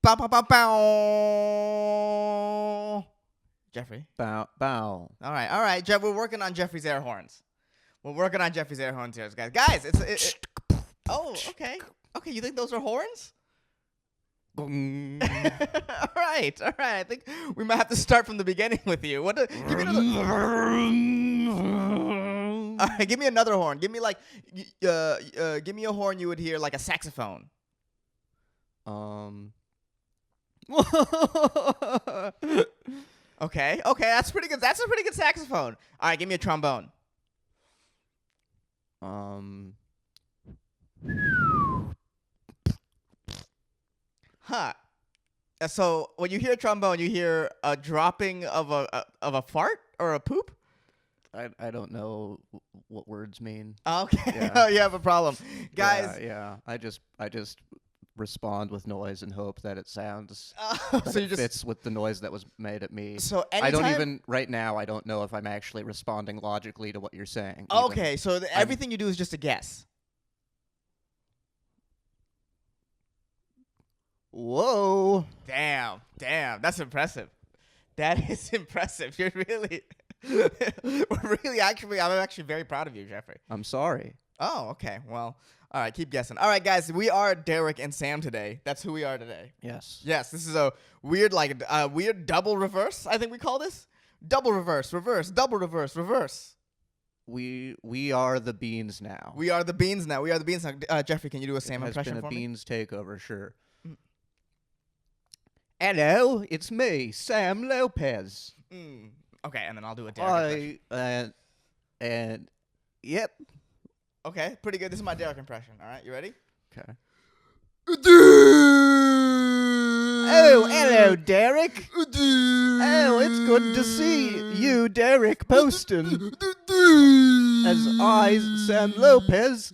Bow, bow, bow, bow. Jeffrey. Bow. All right. Jeff, we're working on Jeffrey's air horns. We're working on Jeffrey's air horns here, guys. Guys, oh, okay. Okay, you think those are horns? All right. I think we might have to start from the beginning with you. Give me another. All right, give me another horn. Give me give me a horn you would hear like a saxophone. Okay, that's pretty good. That's a pretty good saxophone. All right, give me a trombone. Huh. So when you hear a trombone, you hear a dropping of a fart or a poop? I don't know what words mean. Okay. Yeah. You have a problem. Guys. Yeah. I just respond with noise and hope that it sounds so you just fits with the noise that was made at me. So I don't even right now I don't know if I'm actually responding logically to what you're saying. Okay, so everything you do is just a guess. Whoa. Damn. That's impressive. That is impressive. You're really I'm actually very proud of you, Jeffrey. I'm sorry. Oh, okay. Well, all right, keep guessing. All right, guys, we are Deric and Sam today. That's who we are today. Yes. Yes, this is a weird weird double reverse, I think we call this. Double reverse, double reverse, reverse. We are the beans now. We are the beans now. Jeffrey, can you do a Sam impression for me? It has been a beans takeover, sure. Hello, it's me, Sam Lopez. Okay, and then I'll do a Derek impression. And yep. Okay, pretty good. This is my Derek impression. All right, you ready? Okay. Oh, hello, Derek. Oh, it's good to see you, Derek Poston. As I, Sam Lopez,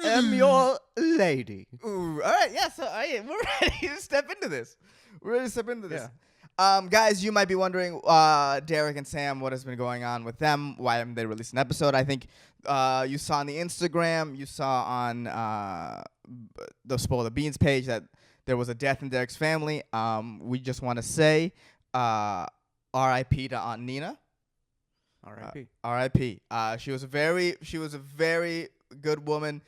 am your lady. Ooh, all right, yeah, so we're ready to step into this. Yeah. Guys, you might be wondering, Deric and Sam, what has been going on with them? Why haven't they released an episode? I think you saw on the Instagram, you saw on the Spoil the Beans page that there was a death in Deric's family. We just want to say R.I.P. to Aunt Nina. R.I.P. R.I.P. She was a very good woman,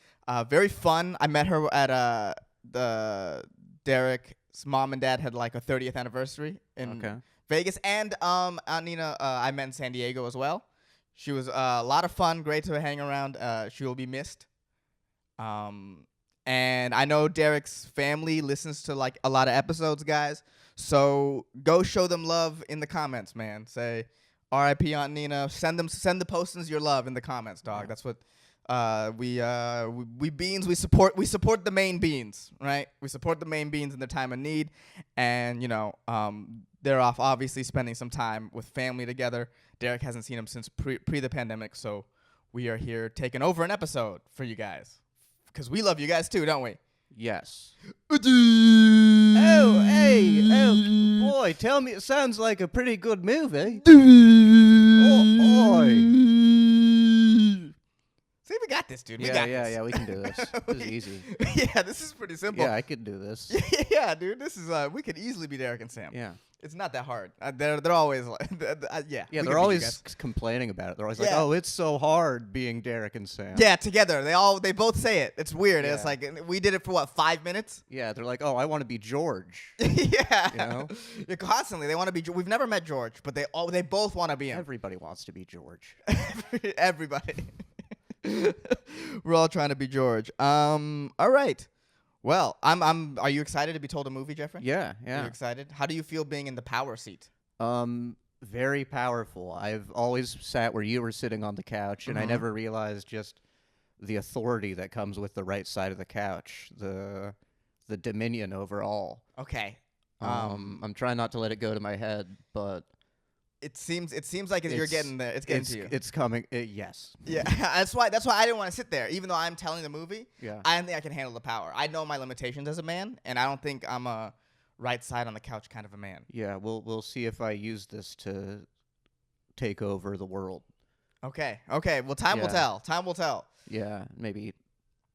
very fun. I met her at the Deric's mom and dad had like a 30th anniversary in Vegas, and Aunt Nina I met in San Diego as well. She was a lot of fun, great to hang around. She will be missed. And I know Deric's family listens to like a lot of episodes, guys. So go show them love in the comments, man. Say R.I.P. Aunt Nina. Send the postings your love in the comments, dog. Yeah. That's what we beans. We support the main beans, right? We support the main beans in their time of need, and they're off obviously spending some time with family together. Deric hasn't seen him since pre the pandemic, so we are here taking over an episode for you guys. Because we love you guys too, don't we? Yes. Oh, hey. Oh, boy, tell me it sounds like a pretty good movie. Oh, oi. See, we got this, dude. We got this. Yeah, we can do this. This is easy. Yeah, this is pretty simple. Yeah, I could do this. Yeah, dude. This is, we could easily be Deric and Sam. Yeah. It's not that hard. They're always like, yeah. Yeah, they're always complaining about it. They're always like, oh, it's so hard being Deric and Sam. Yeah, together. They both say it. It's weird. Yeah. It's like, we did it for what, 5 minutes? Yeah, they're like, oh, I want to be George. Yeah. Yeah, constantly. They want to be, we've never met George, but they both want to be him. Everybody wants to be George. Everybody. We're all trying to be George. All right. Well, are you excited to be told a movie, Jeffrey? Yeah. Are you excited? How do you feel being in the power seat? Very powerful. I've always sat where you were sitting on the couch, and I never realized just the authority that comes with the right side of the couch, the dominion over all. Okay. I'm trying not to let it go to my head, but it seems like you're getting there. It's getting to you. It's coming. Yes. Yeah. That's why I didn't want to sit there, even though I'm telling the movie. Yeah. I don't think I can handle the power. I know my limitations as a man, and I don't think I'm a right side on the couch kind of a man. Yeah. We'll see if I use this to take over the world. Okay. Well, time will tell. Yeah. Maybe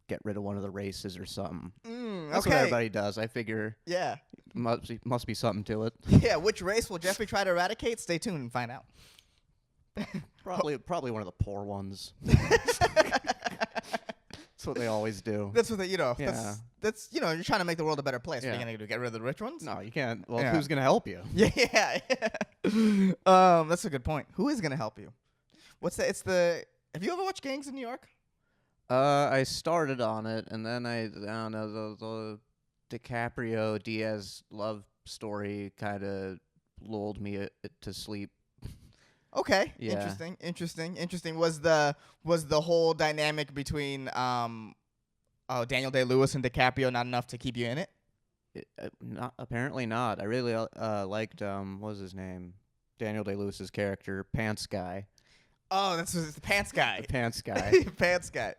get rid of one of the races or something. Okay. That's what everybody does. I figure Yeah. must be something to it. Yeah. Which race will Jeffrey try to eradicate? Stay tuned and find out. Probably one of the poor ones. That's what they always do. That's what they, Yeah. that's you're trying to make the world a better place. Yeah. What are you gonna do? Get rid of the rich ones? No, you can't. Well, Yeah. who's gonna help you? Yeah. That's a good point. Who is gonna help you? Have you ever watched Gangs in New York? I started on it, and then I don't know, the DiCaprio Diaz love story kind of lulled me to sleep. Okay. Yeah. Interesting. Was the whole dynamic between Daniel Day-Lewis and DiCaprio not enough to keep you in it? Apparently not. I really liked what was his name? Daniel Day-Lewis's character, Pants Guy. Oh, it's the Pants Guy. The Pants Guy. Pants Guy.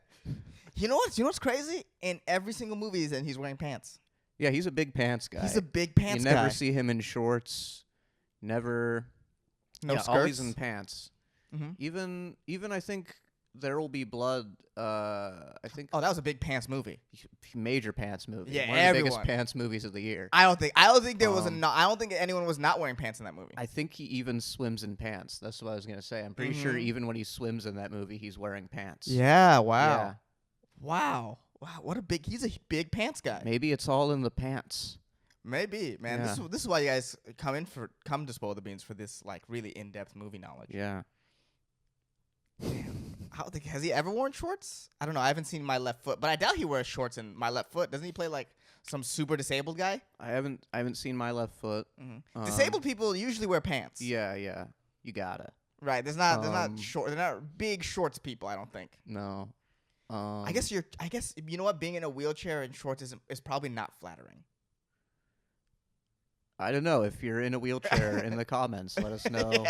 You know what's crazy? In every single movie he's wearing pants. Yeah, he's a big pants guy. He's a big pants guy. You never see him in shorts. Never. No yeah, skirts. Always in pants. Mm-hmm. Even I think There Will Be Blood. I think. Oh, that was a big pants movie. Major pants movie. Yeah, one of the biggest pants movies of the year. I don't think there was I don't think anyone was not wearing pants in that movie. I think he even swims in pants. That's what I was gonna say. I'm pretty sure even when he swims in that movie, he's wearing pants. Yeah. Wow. Yeah. Wow. He's a big pants guy. Maybe it's all in the pants. Maybe, man. Yeah. This is why you guys come to Spoil the Beans for this like really in-depth movie knowledge. Yeah. Has he ever worn shorts? I don't know. I haven't seen My Left Foot, but I doubt he wears shorts in My Left Foot. Doesn't he play like some super disabled guy? I haven't seen My Left Foot. Disabled people usually wear pants. Yeah. You gotta. Right. They're not big shorts people, I don't think. No. I guess you know what? Being in a wheelchair in shorts is probably not flattering. I don't know. If you're in a wheelchair, in the comments, let us know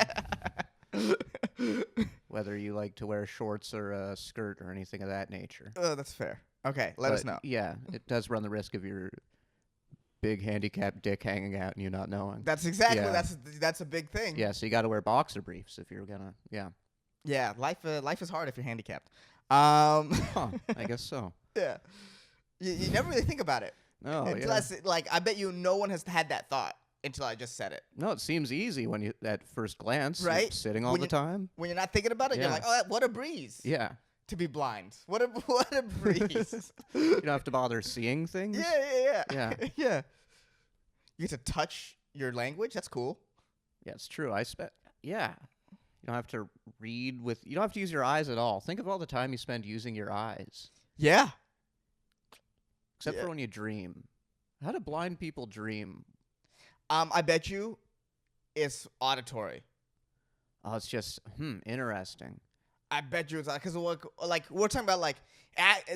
whether you like to wear shorts or a skirt or anything of that nature. Oh, that's fair. Okay, let us know. Yeah, it does run the risk of your big handicapped dick hanging out and you not knowing. That's exactly that's a big thing. Yeah, so you got to wear boxer briefs if you're gonna. Yeah. Yeah, life is hard if you're handicapped. Huh, I guess so. Yeah, you never really think about it. No, until I bet you no one has had that thought until I just said it. No, it seems easy when you at first glance, right? You're sitting all the time. When you're not thinking about it, you're like, oh, what a breeze. Yeah. To be blind, what a breeze. You don't have to bother seeing things. Yeah. Yeah. Yeah. You get to touch your language. That's cool. Yeah, it's true. Yeah. You don't have to read with. You don't have to use your eyes at all. Think of all the time you spend using your eyes. Yeah. Except for when you dream. How do blind people dream? I bet you it's auditory. Oh, it's just interesting. I bet you it's because like we're talking about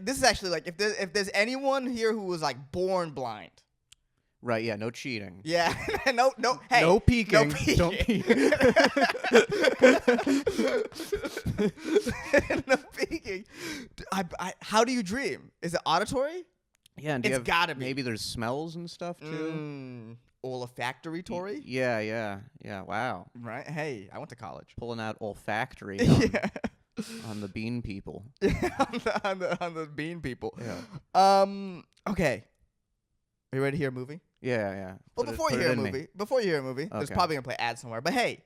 this is actually like if there's anyone here who was like born blind. Right, yeah, no cheating. Yeah, no, hey, no peeking. No peeking. Don't peek. No peeking. How do you dream? Is it auditory? Yeah, and it's gotta be. Maybe there's smells and stuff too. Olfactory? Yeah. Wow. Right. Hey, I went to college. Pulling out olfactory on the bean people. on the bean people. Yeah. Okay. Are you ready to hear a movie? Yeah. Well, before you hear a movie, there's probably gonna play ads somewhere. But hey,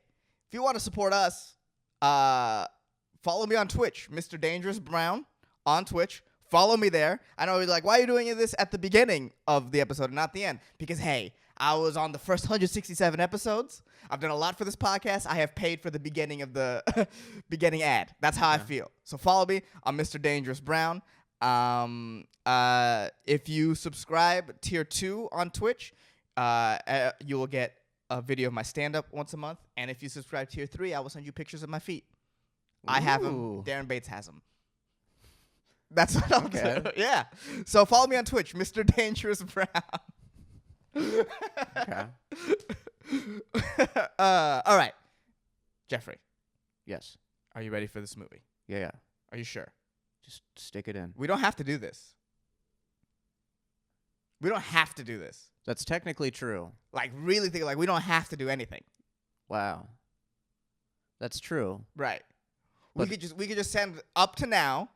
if you want to support us, follow me on Twitch, Mr. Dangerous Brown on Twitch. Follow me there. I know you're like, why are you doing this at the beginning of the episode and not the end? Because hey, I was on the first 167 episodes. I've done a lot for this podcast. I have paid for the beginning of the beginning ad. That's how I feel. So follow me. I'm Mr. Dangerous Brown. If you subscribe tier 2 on Twitch, you will get a video of my stand-up once a month. And if you subscribe tier 3, I will send you pictures of my feet. I have them. Darren Bates has them. That's what I'll do. Yeah. So follow me on Twitch, Mr. Dangerous Brown. Okay. All right. Jeffrey. Yes. Are you ready for this movie? Yeah. Are you sure? Just stick it in. We don't have to do this. That's technically true. Like, really think, like, we don't have to do anything. Wow. That's true. Right. We could just send up to now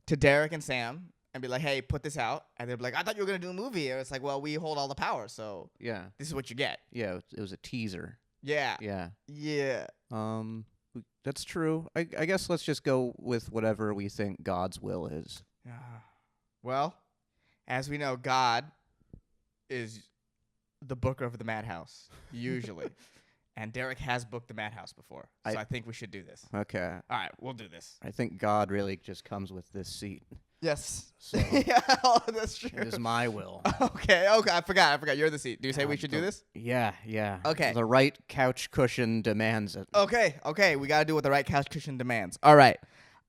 to Deric and Sam and be like, hey, put this out. And they'll be like, I thought you were going to do a movie. And it's like, well, we hold all the power, so Yeah. this is what you get. Yeah, it was a teaser. Yeah. Yeah. Yeah. That's true. I guess let's just go with whatever we think God's will is. Well, as we know, God is the booker of the madhouse, usually. And Deric has booked the madhouse before, so I think we should do this. Okay. All right, we'll do this. I think God really just comes with this seat. Yes. So Yeah, that's true. it is my will. Okay, I forgot. You're the seat. Do you say we should do this? Yeah. Okay. The right couch cushion demands it. Okay. We got to do what the right couch cushion demands. All right.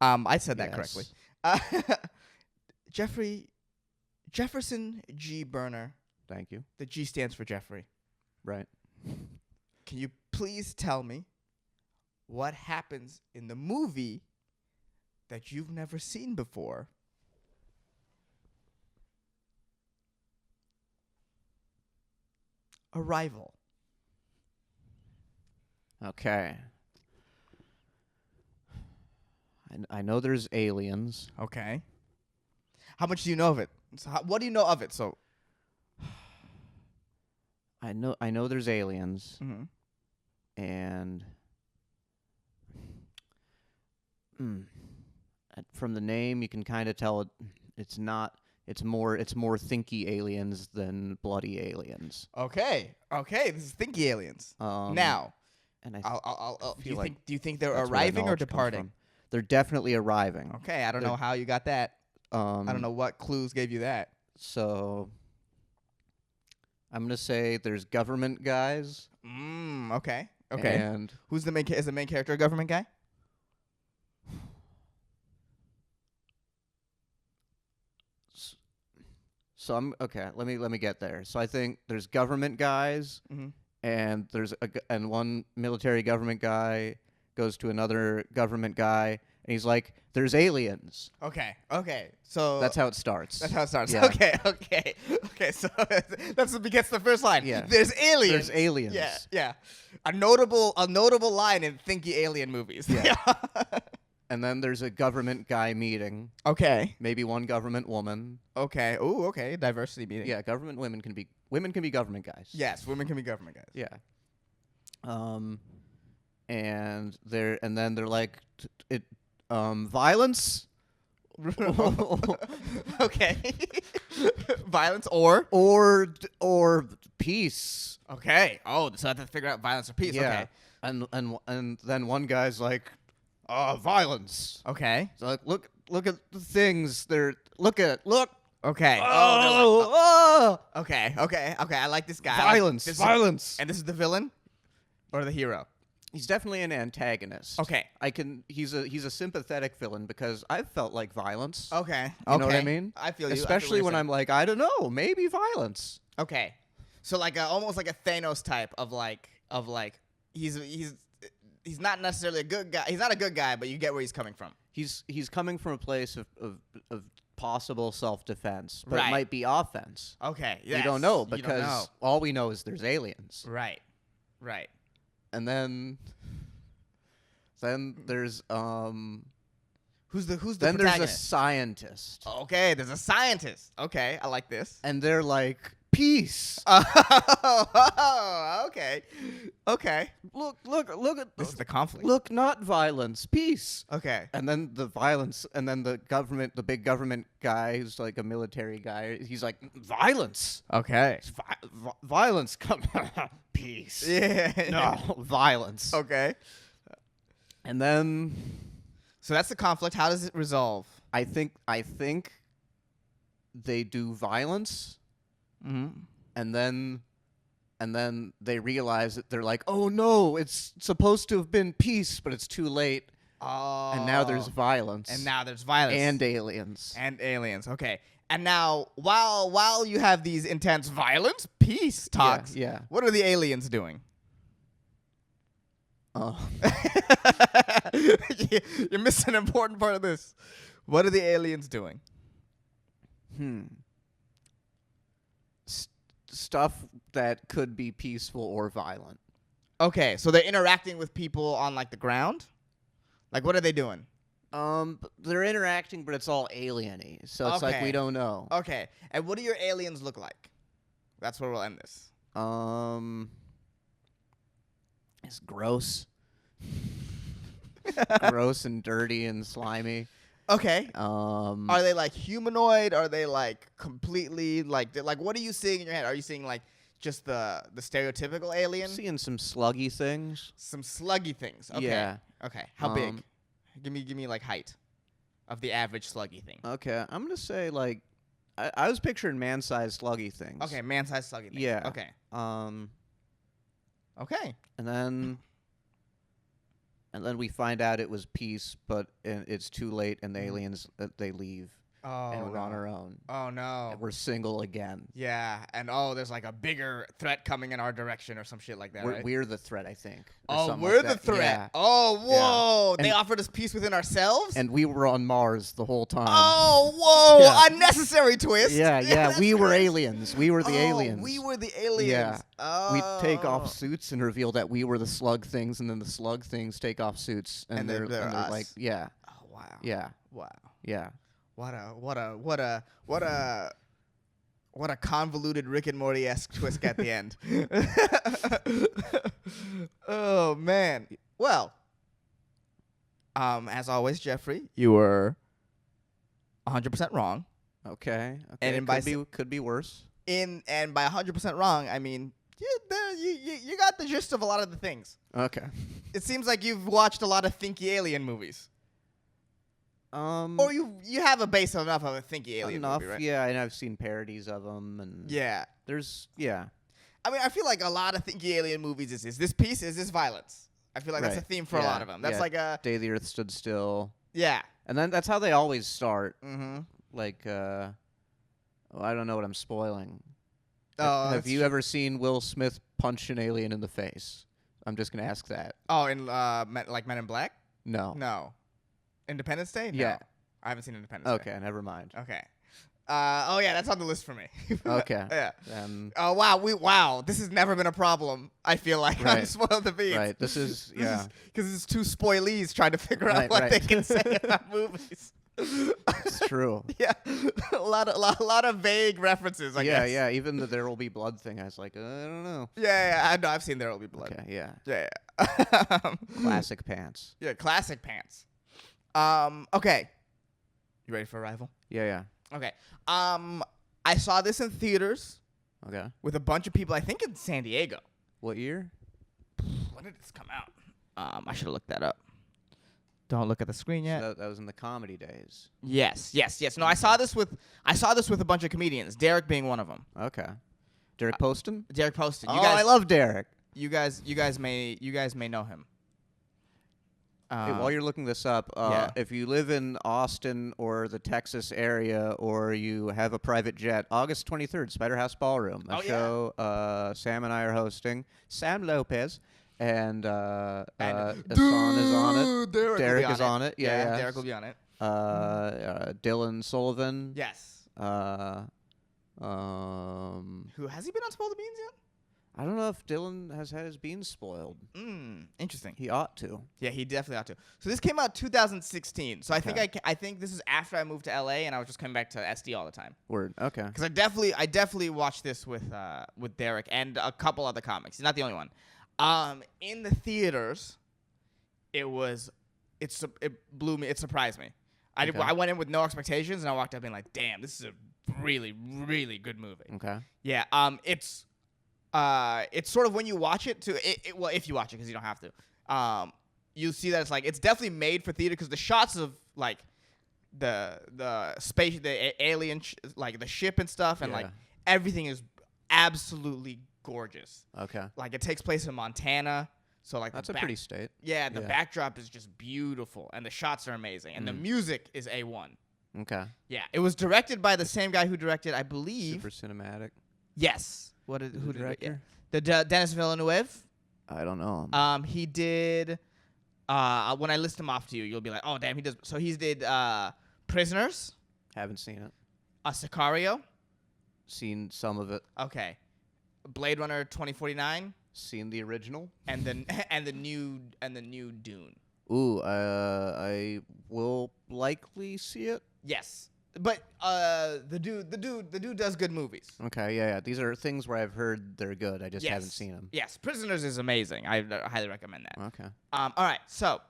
I said that correctly. Jefferson G. Berner. Thank you. The G stands for Jeffrey. Right. Can you please tell me what happens in the movie that you've never seen before? Arrival. Okay. I know there's aliens. Okay. How much do you know of it? So what do you know of it? So I know there's aliens, mm-hmm. and from the name you can kind of tell it's not. It's more thinky aliens than bloody aliens. Okay. This is thinky aliens. Now, and do you think they're arriving or departing? They're definitely arriving. Okay, I don't know how you got that. I don't know what clues gave you that. So I'm gonna say there's government guys. Okay. And who's the main? Is the main character a government guy? So I'm okay. Let me get there. So I think there's government guys, and and one military government guy goes to another government guy, and he's like, "There's aliens." Okay. So that's how it starts. Yeah. Okay. So that's what begets the first line. Yeah. There's aliens. There's aliens. Yeah. A notable line in thinky alien movies. Yeah. And then there's a government guy meeting. Okay. Maybe one government woman. Okay. Ooh, okay. Diversity meeting. Yeah, women can be government guys. Yes, women can be government guys. Yeah. And then they're like violence. Okay. Violence or peace. Okay. Oh, so I have to figure out violence or peace. Yeah. Okay. And then one guy's like, violence. Okay. So like, look at the things. Look. Okay. Okay. I like this guy. Violence. And this is the villain or the hero? He's definitely an antagonist. Okay. He's a sympathetic villain because I've felt like violence. Okay. You know what I mean? I feel you. Especially when I'm like, I don't know, maybe violence. Okay. So like almost like a Thanos type of like he's not necessarily a good guy. He's not a good guy, but you get where he's coming from. He's coming from a place of possible self-defense, but Right. it might be offense. Okay. You Yes. don't know You don't because know. all we know is there's aliens. Right. And then there's Who's the then there's a protagonist? scientist. Okay, there's a scientist. Okay, I like this. And they're like, peace. Okay. Look at This is the conflict. Look, not violence, peace. Okay. And then the violence, and then the big government guy who's like a military guy, he's like, violence. Okay. It's violence, come peace. Yeah. No, violence. Okay. And then So that's the conflict. How does it resolve? I think they do violence, and then they realize that they're like, oh no, it's supposed to have been peace, but it's too late. Oh. And now there's violence. And aliens. And aliens. Okay. And now, while you have these intense violence, peace talks. Yeah. What are the aliens doing? Oh. You're missing an important part of this. What are the aliens doing? Stuff that could be peaceful or violent. Okay, so they're interacting with people on like the ground? Like what are they doing? They're interacting, but it's all alien-y, so it's like Okay. we don't know. Okay. And what do your aliens look like? That's where we'll end this. It's gross. Gross and dirty and slimy. Okay. Are Are they like humanoid? Are they like completely like what are you seeing in your head? Are you seeing like just the stereotypical alien? seeing some sluggy things? Some sluggy things. Okay. Yeah. Okay. How big? Give me like height of the average sluggy thing. Okay, I'm gonna say like I was picturing man-sized sluggy things. Okay, man-sized sluggy thing. Yeah. Okay. Okay. And then we find out it was peace, but it's too late, and the aliens they leave, Oh, and we're no. on our own. Oh no. And we're single again. Yeah, and there's like a bigger threat coming in our direction or some shit like that, right? We're the threat, I think. or Oh, something we're like the that. threat. Yeah. Oh, whoa! And- They offered us peace within ourselves. And we were on Mars the whole time. Oh, whoa! Yeah. Unnecessary twist. Yeah, That's we were crazy. aliens. We were the aliens. We were the aliens. Yeah. Oh. We take off suits and reveal that we were the slug things, and then the slug things take off suits, and they're they're us. like, yeah, Oh wow. yeah, Wow. yeah. What a convoluted Rick and Morty-esque twist at the end. Oh man. Well, as always, Jeffrey, you were 100% wrong. Okay. And in by could be worse. And by 100% wrong, I mean you got the gist of a lot of the things. Okay. It seems like you've watched a lot of thinky alien movies. Or you have a base enough of a thinky alien enough, movie, right? yeah, and I've seen parodies of them, and Yeah. yeah. I mean, I feel like a lot of thinky alien movies is this peace, is this violence? I feel like that's a Right. theme for a Yeah, lot of them. That's yeah. like a Day the Earth Stood Still, yeah. and then that's how they always start. Mm-hmm. Like, I don't know what I'm spoiling. Oh, Have that's you true. ever seen Will Smith punch an alien in the face? I'm just gonna ask that. Oh, in like Men in Black? No. No. Independence Day? No. Yeah. I haven't seen Independence Day. Okay, never mind. Okay. Oh yeah, that's on the list for me. Okay. Yeah. Then Oh wow, this has never been a problem. I feel like on Right. Spoil the Beans. right, this is yeah. Because it's two spoilees trying to figure out Right, what right. they can say about movies. It's true. Yeah, a lot of vague references. I yeah, guess. yeah. Even the There Will Be Blood thing, I was like, I don't know. Yeah. I know. I've seen There Will Be Blood. Okay, yeah. Yeah. Classic pants. Yeah, classic pants. Okay. You ready for Arrival? Yeah, yeah. Okay. I saw this in theaters Okay. with a bunch of people. I think in San Diego. What year? When did this come out? I should have looked that up. Don't look at the screen yet. That was in the comedy days. Yes. No, I saw this with a bunch of comedians. Derek being one of them. Okay. Derek Poston? Derek Poston. Oh, I love Derek. You guys may know him. Hey, while you're looking this up, yeah. if you live in Austin or the Texas area, or you have a private jet, August 23rd, Spider House Ballroom, a Oh, yeah. show Sam and I are hosting. Sam Lopez and Ehsan is on it. Derek is on it. Yeah, yeah. Derek will be on it. Dylan Sullivan. Yes. Who Who has he been on Spoil the Beans yet? I don't know if Dylan has had his beans spoiled. Interesting. He ought to. Yeah, he definitely ought to. So this came out 2016. So Okay. I think this is after I moved to LA and I was just coming back to SD all the time. Word. Okay. Because I definitely watched this with Derek and a couple other comics. He's not the only one. In the theaters, it blew me. It surprised me. Okay. I went in with no expectations and I walked up being like, damn, this is a really, really good movie. Okay. Yeah. It's sort of when you watch it well, if you watch it, because you don't have to. You see that it's definitely made for theater because the shots of like the space, the alien, like the ship and stuff, and Yeah. like everything is absolutely gorgeous. Okay. Like it takes place in Montana, so like That's a pretty state. yeah. The yeah. backdrop is just beautiful, and the shots are amazing, and the music is A1. Okay. Yeah, it was directed by the same guy who directed, I believe. Super cinematic. Yes. Who did director? Dennis Villeneuve. I don't know. He did. When I list them off to you, you'll be like, "Oh, damn, he does." So he did Prisoners, Haven't seen it. Sicario. Seen some of it. Okay, Blade Runner 2049, Seen the original. and then and the new Dune. Ooh, I will likely see it. Yes, but the dude does good movies. Okay, yeah. These are things where I've heard they're good. I just Yes. haven't seen them. Yes, Prisoners is amazing. I highly recommend that. Okay. All right, so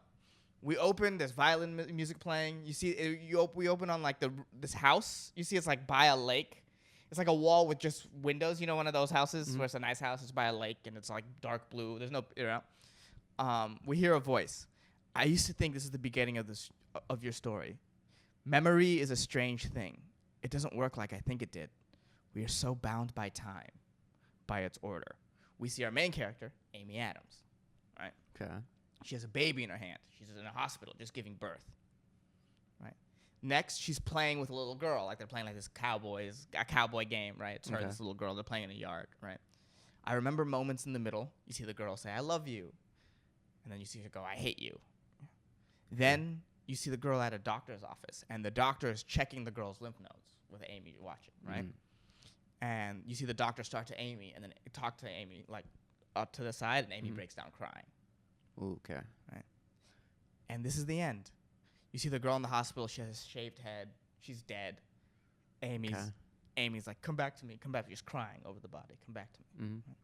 we open. There's violin music playing. You see, we open on like this house. You see, it's like by a lake. It's like a wall with just windows. You know, one of those houses where it's a nice house. It's by a lake and it's like dark blue. There's no, we hear a voice. I used to think this is the beginning of your story. Memory is a strange thing. It doesn't work like I think it did. We are so bound by time, by its order. We see our main character, Amy Adams, right? Okay. She has a baby in her hand. She's in a hospital just giving birth, right? Next, she's playing with a little girl, like they're playing like a cowboy game, right? It's her and this little girl. They're playing in a yard, right? I remember moments in the middle. You see the girl say, "I love you," and then you see her go, "I hate you." Then you see the girl at a doctor's office, and the doctor is checking the girl's lymph nodes with Amy watching, right? And you see the doctor start to Amy, and then talk to Amy like up to the side, and Amy breaks down crying. Ooh, okay. Right. And this is the end. You see the girl in the hospital. She has a shaved head. She's dead. Amy's like, "Come back to me. Come back." She's crying over the body. "Come back to me." Right.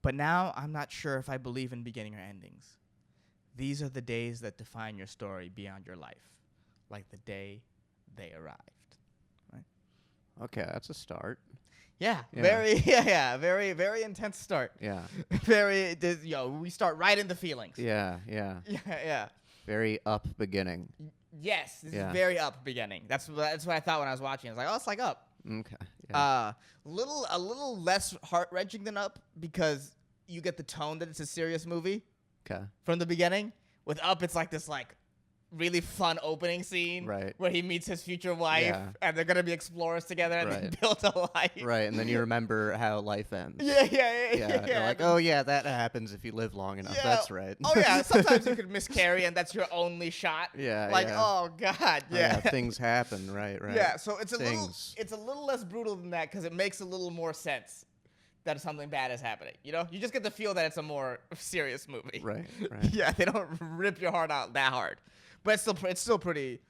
But now I'm not sure if I believe in beginning or endings. These are the days that define your story beyond your life, like the day they arrived. Right? Okay, that's a start. Yeah. Yeah. Very, very intense start. Yeah. We start right in the feelings. Yeah. Yeah. Very up beginning. Yes, this is very up beginning. That's what I thought when I was watching. I was like, oh, it's like Up. Okay. Yeah. A little less heart wrenching than Up because you get the tone that it's a serious movie. Okay. From the beginning. With Up, it's like this really fun opening scene where he meets his future wife and they're gonna be explorers together and they build a life. Right, and then you remember how life ends. Yeah. You're like, oh yeah, that happens if you live long enough. Yeah. That's right. Oh yeah, sometimes you could miscarry and that's your only shot. Yeah. Like, oh god, yeah. Things happen. Right. Yeah, so it's a little less brutal than that because it makes a little more sense that something bad is happening. You know, you just get the feel that it's a more serious movie. Right. Yeah, they don't rip your heart out that hard, but it's still pretty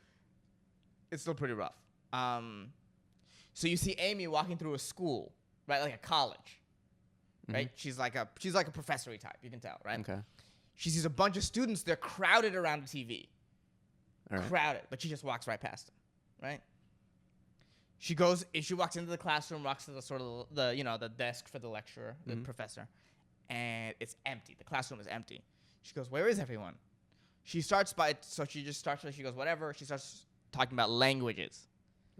rough. So you see Amy walking through a school, right, like a college, right? She's like a professor-y type. You can tell, right? Okay. She sees a bunch of students. They're crowded around the TV. All right. Crowded, but she just walks right past them, right? She walks into the classroom, walks to the sort of the desk for the lecturer, the professor, and it's empty. The classroom is empty. She goes, "Where is everyone?" She goes, "Whatever." She starts talking about languages.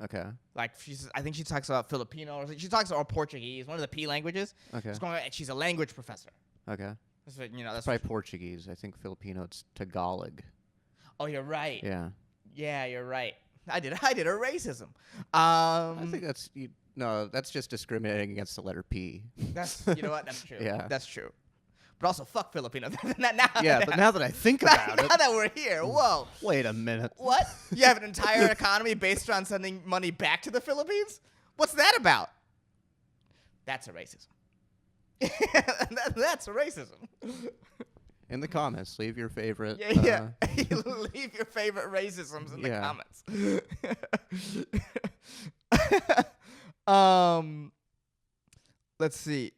Okay. Like I think she talks about Filipino, or she talks about Portuguese, one of the P languages. Okay. And she's a language professor. Okay. That's what, that's probably Portuguese. I think Filipino it's Tagalog. Oh, you're right. Yeah. Yeah, you're right. I did a racism. I think that's just discriminating against the letter P. That's what? That's true. Yeah. That's true. But also, fuck Filipino. But now that I think about it. Now that we're here, whoa. Wait a minute. What? You have an entire economy based on sending money back to the Philippines? What's that about? That's a racism. That's a racism. In the comments, leave your favorite. Yeah. Leave your favorite racisms in the comments. Let's see.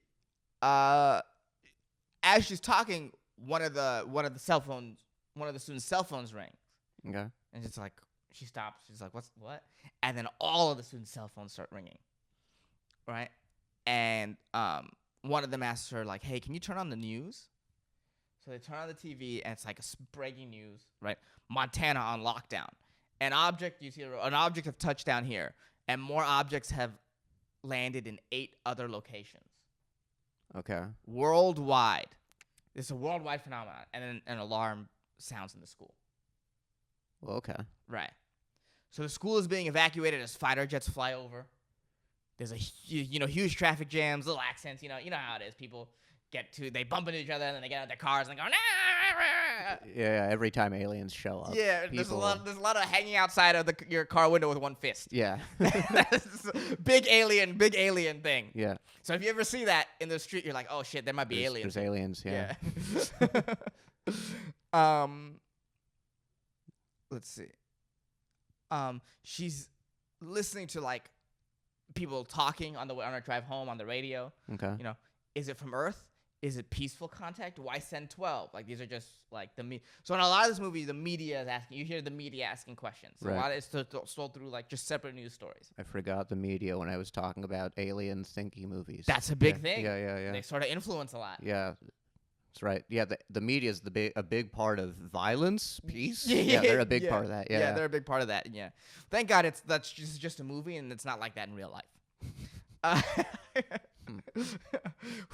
As she's talking, one of the students' cell phones rings. Okay. And it's like she stops. She's like, "What?" And then all of the students' cell phones start ringing. Right? And one of them asks her like, "Hey, can you turn on the news?" So they turn on the TV, and it's like breaking news, right? Montana on lockdown. An object of touchdown here, and more objects have landed in 8 other locations. Okay. Worldwide. It's a worldwide phenomenon, and then an alarm sounds in the school. Well, okay. Right. So the school is being evacuated as fighter jets fly over. There's huge traffic jams, little accidents. You know how it is. People they bump into each other, and then they get out of their cars and they go, nah! Yeah, every time aliens show up. Yeah, there's a lot of hanging outside of your car window with one fist. Yeah. big alien thing. Yeah. So if you ever see that in the street, you're like, oh shit, there might be aliens. There's aliens, yeah. Let's see. She's listening to like people talking on her drive home on the radio. Okay. You know, is it from Earth? Is it peaceful contact? Why send 12? Like, these are just like So in a lot of this movie, the media is asking. You hear the media asking questions. So Right. a lot of it's told through like just separate news stories. I forgot the media when I was talking about alien thinky movies. That's a big thing. Yeah. They sort of influence a lot. Yeah, that's right. Yeah, the media is a big part of violence, peace. Yeah, They're a big part of that. Yeah, they're a big part of that. Yeah, thank God that's just a movie and it's not like that in real life.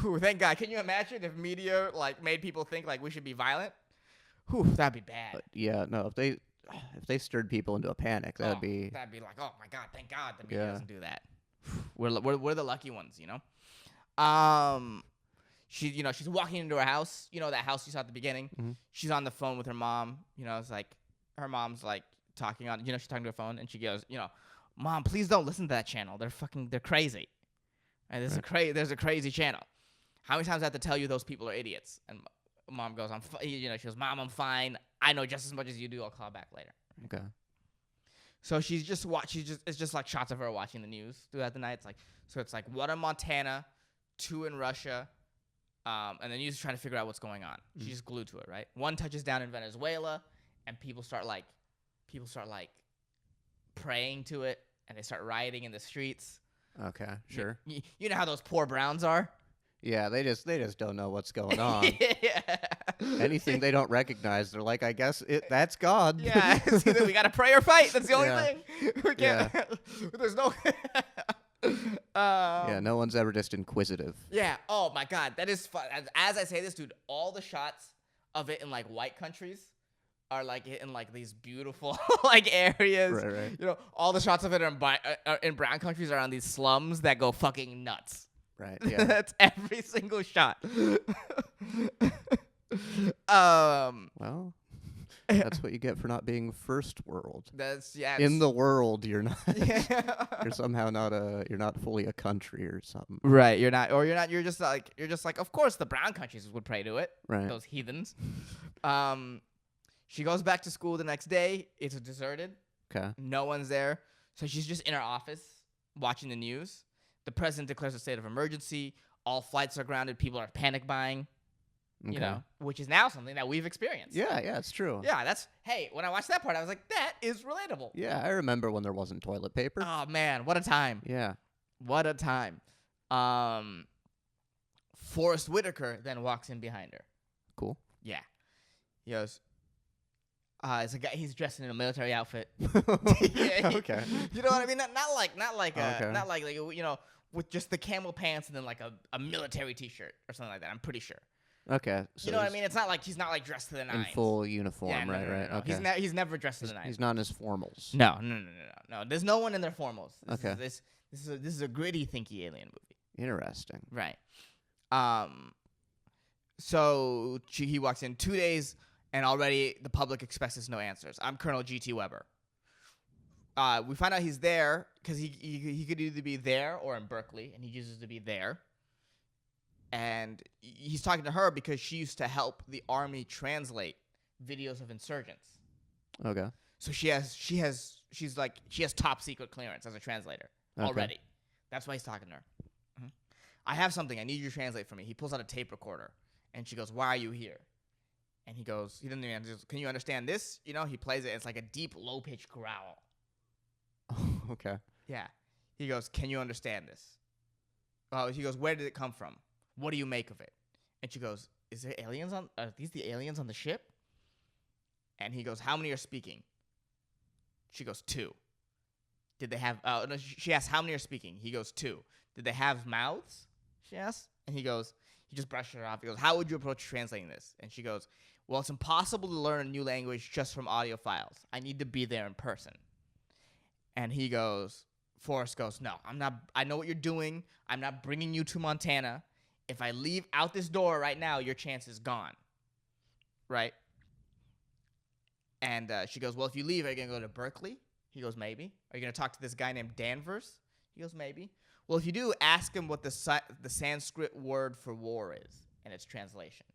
Whew, thank God. Can you imagine if media like made people think like we should be violent? Whew, that'd be bad. Yeah, no. If they stirred people into a panic, that'd be like, oh my God, thank God the media doesn't do that. We're the lucky ones, you know. She's walking into her house. You know that house you saw at the beginning. Mm-hmm. She's on the phone with her mom. You know, it's like her mom's like talking on. You know, she's talking to her phone, and she goes, you know, Mom, please don't listen to that channel. They're crazy. And there's a crazy channel. How many times I have to tell you those people are idiots? And Mom goes, she goes, Mom, I'm fine. I know just as much as you do. I'll call back later. okay. So it's just like shots of her watching the news throughout the night. It's like 1 in Montana, 2 in Russia, and the news is trying to figure out what's going on. She's just glued to it, right? 1 touches down in Venezuela, and people start praying to it, and they start rioting in the streets. Okay, sure. You know how those poor Browns are? Yeah, they just don't know what's going on. Yeah. Anything they don't recognize, they're like, I guess that's God. Yeah, it's either we gotta pray or fight. That's the only Yeah. thing. We can't. There's no. Yeah, no one's ever just inquisitive. Yeah. Oh my God, that is fun. As I say this, dude, all the shots of it in like white countries are like in like these beautiful like areas. Right. You know, all the shots of it in brown countries are on these slums that go fucking nuts. Right. Yeah. That's every single shot. Well, that's what you get for not being first world. In the world, you're not. Yeah. You're somehow not you're not fully a country or something. Right. You're not. You're just like. Of course, the brown countries would pray to it. Right. Those heathens. She goes back to school the next day. It's deserted. Okay. No one's there. So she's just in her office watching the news. The president declares a state of emergency. All flights are grounded. People are panic buying. Okay. You know, which is now something that we've experienced. Yeah, it's true. Yeah, when I watched that part, I was like, that is relatable. Yeah, I remember when there wasn't toilet paper. Oh, man, what a time. Yeah. What a time. Forrest Whitaker then walks in behind her. Cool. Yeah. He goes, it's a guy, he's dressed in a military outfit. Okay. You know what I mean? Not like you know, with just the camel pants and then like a military t-shirt or something like that. I'm pretty sure. Okay. So you know what I mean? It's not like he's not like dressed to the nines. In full uniform, yeah, right. No. Okay. He's never dressed to the nines. He's not in his formals. No. There's no one in their formals. This is a gritty, thinky alien movie. Interesting. Right. So he walks in 2 days, and already the public expects us no answers. I'm Colonel G.T. Weber. We find out he's there because he could either be there or in Berkeley, and he chooses to be there. And he's talking to her because she used to help the army translate videos of insurgents. Okay. So she has top secret clearance as a translator already. That's why he's talking to her. Mm-hmm. I have something. I need you to translate for me. He pulls out a tape recorder, and she goes, "Why are you here?" And he goes, he doesn't even answer. Can you understand this? You know, he plays it. It's like a deep, low-pitched growl. Okay. Yeah. He goes, "Can you understand this?" He goes, "Where did it come from? What do you make of it?" And she goes, are these the aliens on the ship? And he goes, "How many are speaking?" She goes, 2. Did they have, no, she asks, "How many are speaking?" He goes, 2. Did they have mouths? She asks. And he just brushed her off. He goes, "How would you approach translating this?" And she goes, "Well, it's impossible to learn a new language just from audio files. I need to be there in person." And Forrest goes, "No, I'm not, I know what you're doing. I'm not bringing you to Montana. If I leave out this door right now, your chance is gone." Right? And she goes, "Well, if you leave, are you going to go to Berkeley?" He goes, "Maybe." "Are you going to talk to this guy named Danvers?" He goes, "Maybe." "Well, if you do, ask him what the Sanskrit word for war is and its translation."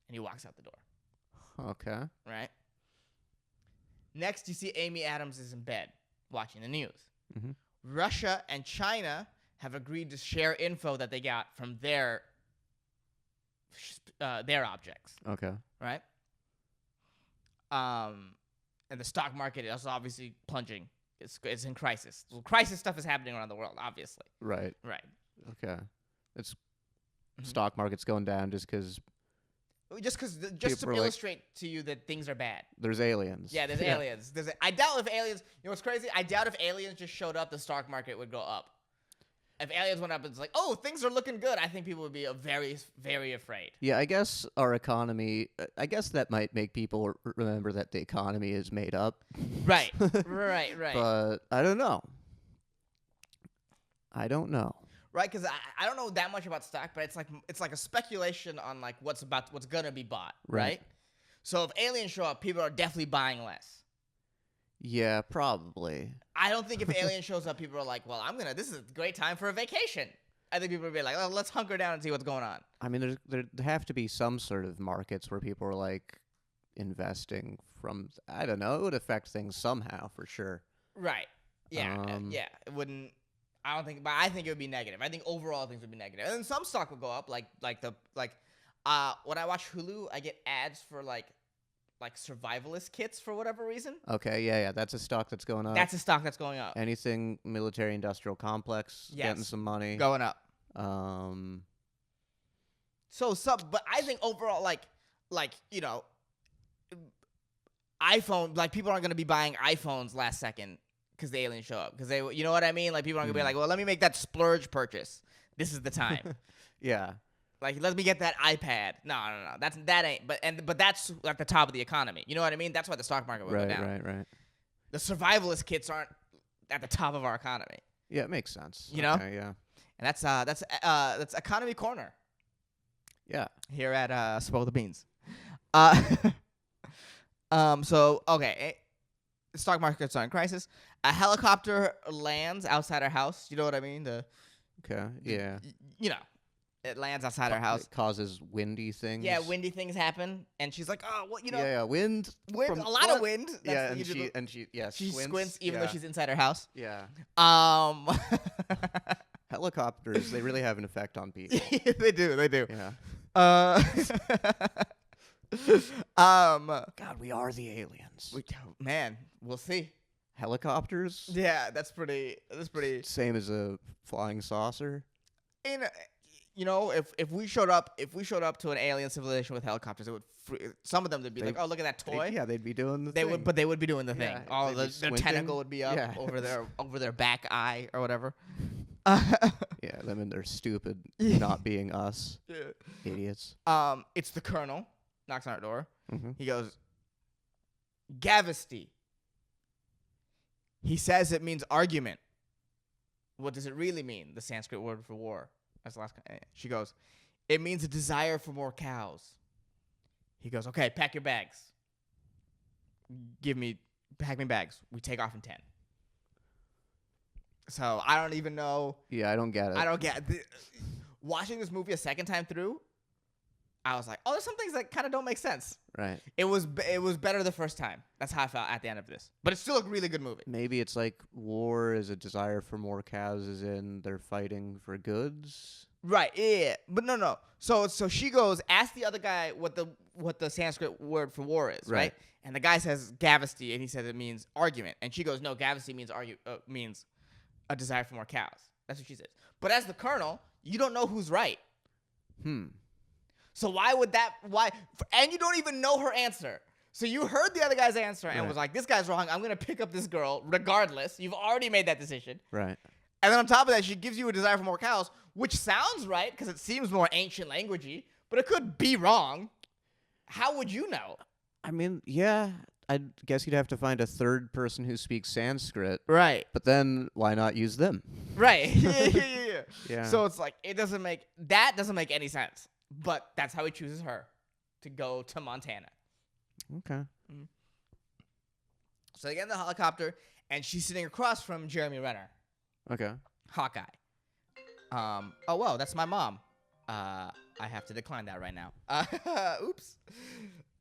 And he walks out the door. Okay. right? Next, you see Amy Adams is in bed watching the news. Mhm. Russia and China have agreed to share info that they got from their objects, Okay. right? And the stock market is obviously plunging. It's in crisis. Well, crisis stuff is happening around the world, obviously. Right. Right. Okay. It's Mhm. stock market's going down just because Just to People are like- illustrate to you that things are bad. there's aliens. Yeah, there's aliens. I doubt if aliens. You know what's crazy? I doubt if aliens just showed up, the stock market would go up. If aliens went up, it's like, oh, things are looking good. I think people would be very, very afraid. Yeah, I guess our economy. I guess that might make people remember that the economy is made up. Right. Right. But I don't know. Right, because I don't know that much about stock, but it's like a speculation on like what's gonna be bought, right? So if aliens show up, people are definitely buying less. Yeah, probably. I don't think if alien shows up, people are like, well, this is a great time for a vacation. I think people would be like, oh, let's hunker down and see what's going on. I mean, there have to be some sort of markets where people are like investing from. I don't know. It would affect things somehow for sure. Right. Yeah. Yeah. It wouldn't. I don't think, but I think it would be negative. I think overall things would be negative. And then some stock would go up, when I watch Hulu, I get ads for like survivalist kits for whatever reason. Okay, yeah, that's a stock that's going up. That's a stock that's going up. Anything military industrial complex getting some money. Going up. But I think overall, iPhone, like people aren't going to be buying iPhones last second because the aliens show up. Because you know what I mean? Like people aren't going to be like, well, let me make that splurge purchase. This is the time. Yeah. Like, let me get that iPad. No. That ain't. But that's at the top of the economy. You know what I mean? That's why the stock market will go down. Right. The survivalist kits aren't at the top of our economy. Yeah, it makes sense. You know? Okay, yeah. And that's Economy Corner. Yeah. Here at Spoil the Beans. The stock market's are in crisis. A helicopter lands outside our house. You know what I mean? Okay. Yeah. It lands outside our house. It causes windy things. Yeah, windy things happen, and she's like, "Oh, what Yeah, wind. a lot of wind." Yeah, she squints even though she's inside her house. Yeah. Um, Helicopters, they really have an effect on people. they do. Yeah. God, we are the aliens. Man, we'll see. Helicopters? Yeah, that's pretty. Same as a flying saucer. If we showed up to an alien civilization with helicopters, it would. Some of them would be like, "Oh, look at that toy." They'd be doing the thing. They would be doing the thing. Yeah, All their squinting. tentacle would be up over their back eye or whatever. Yeah, them and their stupid not being us. Yeah. Idiots. It's the Colonel knocks on our door. Mm-hmm. He goes, "Gavesty." He says it means argument. What does it really mean? The Sanskrit word for war. That's the last. She goes, "It means a desire for more cows." He goes, "Okay, pack your bags. Pack me bags. We take off in 10. So I don't even know. Yeah, I don't get it. Watching this movie a second time through, I was like, oh, there's some things that kind of don't make sense. Right. It was better the first time. That's how I felt at the end of this. But it's still a really good movie. Maybe it's like war is a desire for more cows, as in they're fighting for goods. Right. Yeah. But no. So she goes, ask the other guy what the Sanskrit word for war is, right? And the guy says Gavesty, and he says it means argument. And she goes, no, Gavesty means a desire for more cows. That's what she says. But as the Colonel, you don't know who's right. So and you don't even know her answer. So you heard the other guy's answer and was like, this guy's wrong. I'm going to pick up this girl regardless. You've already made that decision. Right. And then on top of that, she gives you a desire for more cows, which sounds right because it seems more ancient languagey, but it could be wrong. How would you know? I mean, yeah, I guess you'd have to find a third person who speaks Sanskrit. Right. But then why not use them? Right. Yeah. Yeah. So it's like, doesn't make any sense. But that's how he chooses her to go to Montana. Okay. Mm-hmm. So they get in the helicopter, and she's sitting across from Jeremy Renner. Okay. Hawkeye. Oh, whoa, that's my mom. I have to decline that right now. Oops.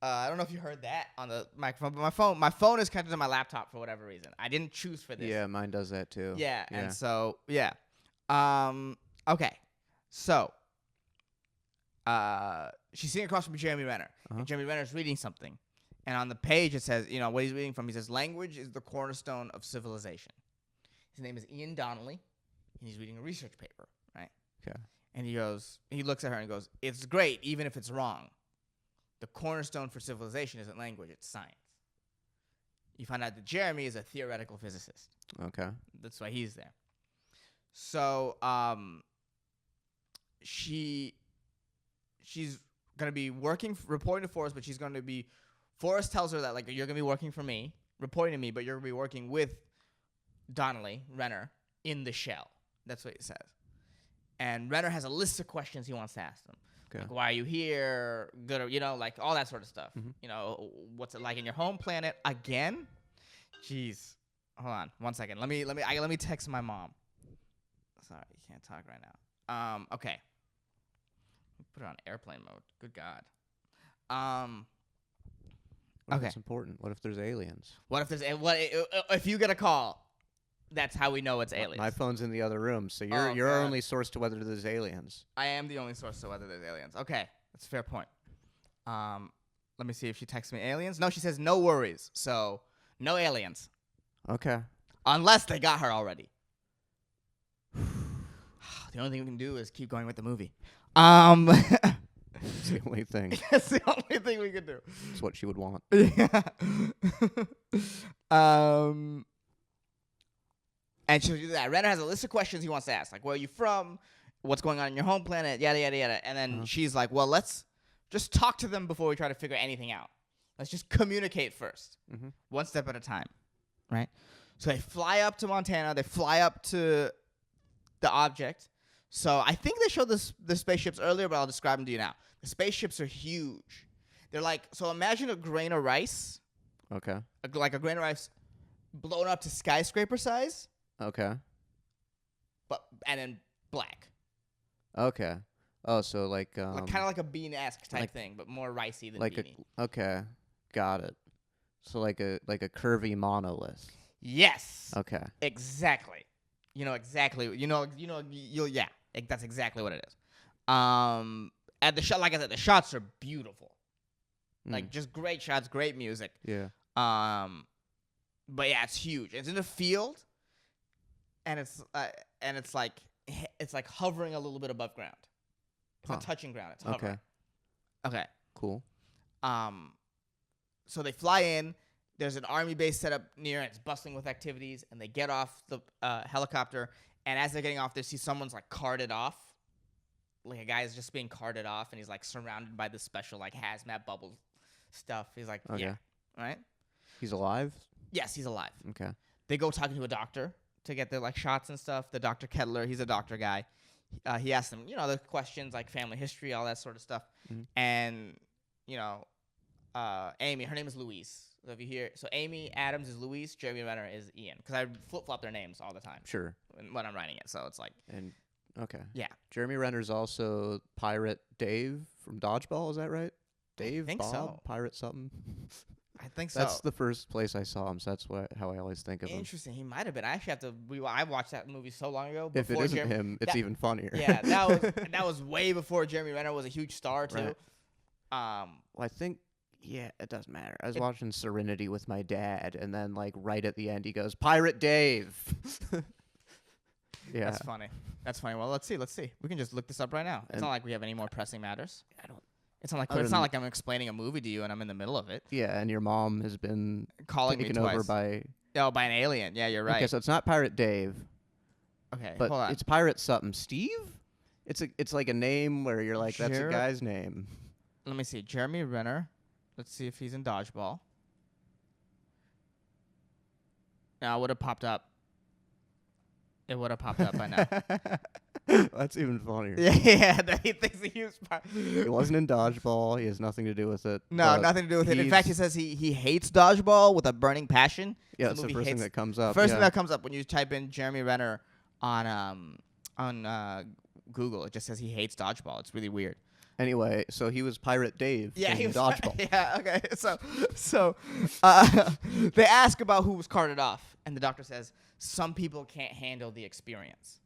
I don't know if you heard that on the microphone, but my phone is connected to my laptop for whatever reason. I didn't choose for this. Yeah, mine does that too. Yeah, and so yeah. Okay. So she's sitting across from Jeremy Renner. And Jeremy Renner's reading something. And on the page it says, what he's reading from, he says, language is the cornerstone of civilization. His name is Ian Donnelly, and he's reading a research paper, right? Okay. And he looks at her and goes, it's great, even if it's wrong. The cornerstone for civilization isn't language, it's science. You find out that Jeremy is a theoretical physicist. Okay. That's why he's there. So she's going to be reporting to Forrest, but she's going to be, Forrest tells her that, like, you're going to be working for me, reporting to me, but you're going to be working with Renner, in the shell. That's what he says. And Renner has a list of questions he wants to ask them. Okay. Like, why are you here? Good, like all that sort of stuff. Mm-hmm. What's it like in your home planet? Again? Jeez. Hold on, 1 second. Let me text my mom. Sorry, you can't talk right now. Okay. Put it on airplane mode. Good God. What if Okay. it's important? What if there's aliens? What if you get a call? That's how we know it's aliens. My phone's in the other room, so you're God. our only source to whether there's aliens. I am the only source to whether there's aliens. Okay, that's a fair point. Let me see if she texts me aliens. No, she says no worries. So no aliens, Okay. unless they got her already. The only thing we can do is keep going with the movie. It's the only thing. That's the only thing we can do. It's what she would want. Yeah. And she'll do that. Renner has a list of questions he wants to ask, like, where are you from? What's going on in your home planet? Yada, yada, yada. And then she's like, well, let's just talk to them before we try to figure anything out. Let's just communicate first, one step at a time, right? So they fly up to Montana. They fly up to the object. So I think they showed the spaceships earlier, but I'll describe them to you now. The spaceships are huge. They're like, so imagine a grain of rice. Okay. Like a grain of rice blown up to skyscraper size. Okay. And then black. Okay. Oh, so like Kind of like a bean-esque type like- thing, but more ricey than like beanie. okay, got it. So like a curvy monolith. Yes. Okay. Exactly. Exactly. Yeah. That's exactly what it is. At the shot, like I said, the shots are beautiful. Like just great shots, great music. Yeah. But yeah, it's huge. It's in a field, and it's like hovering a little bit above ground. It's not touching ground. It's hovering. Okay. Cool. So they fly in. There's an army base set up near, and it's bustling with activities. And they get off the helicopter, and as they're getting off, they see someone's like carted off. Like a guy is just being carted off, and he's like surrounded by this special like hazmat bubble stuff. He's like, yeah, right. He's alive? Yes, he's alive. Okay. They go talking to a doctor to get their like shots and stuff. The Dr. Kettler, he's a doctor guy. He asks them, the questions like family history, all that sort of stuff. And Amy, her name is Louise. So if you hear, so Amy Adams is Louise, Jeremy Renner is Ian, because I flip-flop their names all the time. Sure. When I'm writing it, so it's like. And okay. Yeah. Jeremy Renner's also Pirate Dave from Dodgeball. Is that right? Dave, I think Bob, so. Pirate something. I think so. That's the first place I saw him, so that's how I always think of him. Interesting. He might have been. I actually have to. I watched that movie so long ago. If it isn't him, it's even funnier. Yeah, that was way before Jeremy Renner was a huge star too. Right. Well, I think. Yeah, it doesn't matter. I was watching Serenity with my dad, and then like right at the end, he goes, "Pirate Dave." Yeah, That's funny. Well, let's see. We can just look this up right now. It's not like we have any more pressing matters. I don't. It's not like I'm explaining a movie to you and I'm in the middle of it. Yeah, and your mom has been Calling me taken twice. over by. Oh, by an alien. Yeah, you're right. Okay, so it's not Pirate Dave, Okay, but hold on. it's Pirate something. Steve? It's like a name where you're like, that's a guy's name. Let me see. Jeremy Renner. Let's see if he's in Dodgeball. No, it would have popped up. It would have popped up by now. That's even funnier. Yeah, that he thinks he was part. It wasn't in Dodgeball. He has nothing to do with it. No, nothing to do with it. In fact, he says he hates Dodgeball with a burning passion. Yeah, that's the first thing that comes up. First thing that comes up when you type in Jeremy Renner on Google. It just says he hates Dodgeball. It's really weird. Anyway, so he was Pirate Dave in he was Dodgeball. Yeah, okay. So they ask about who was carted off, and the doctor says some people can't handle the experience.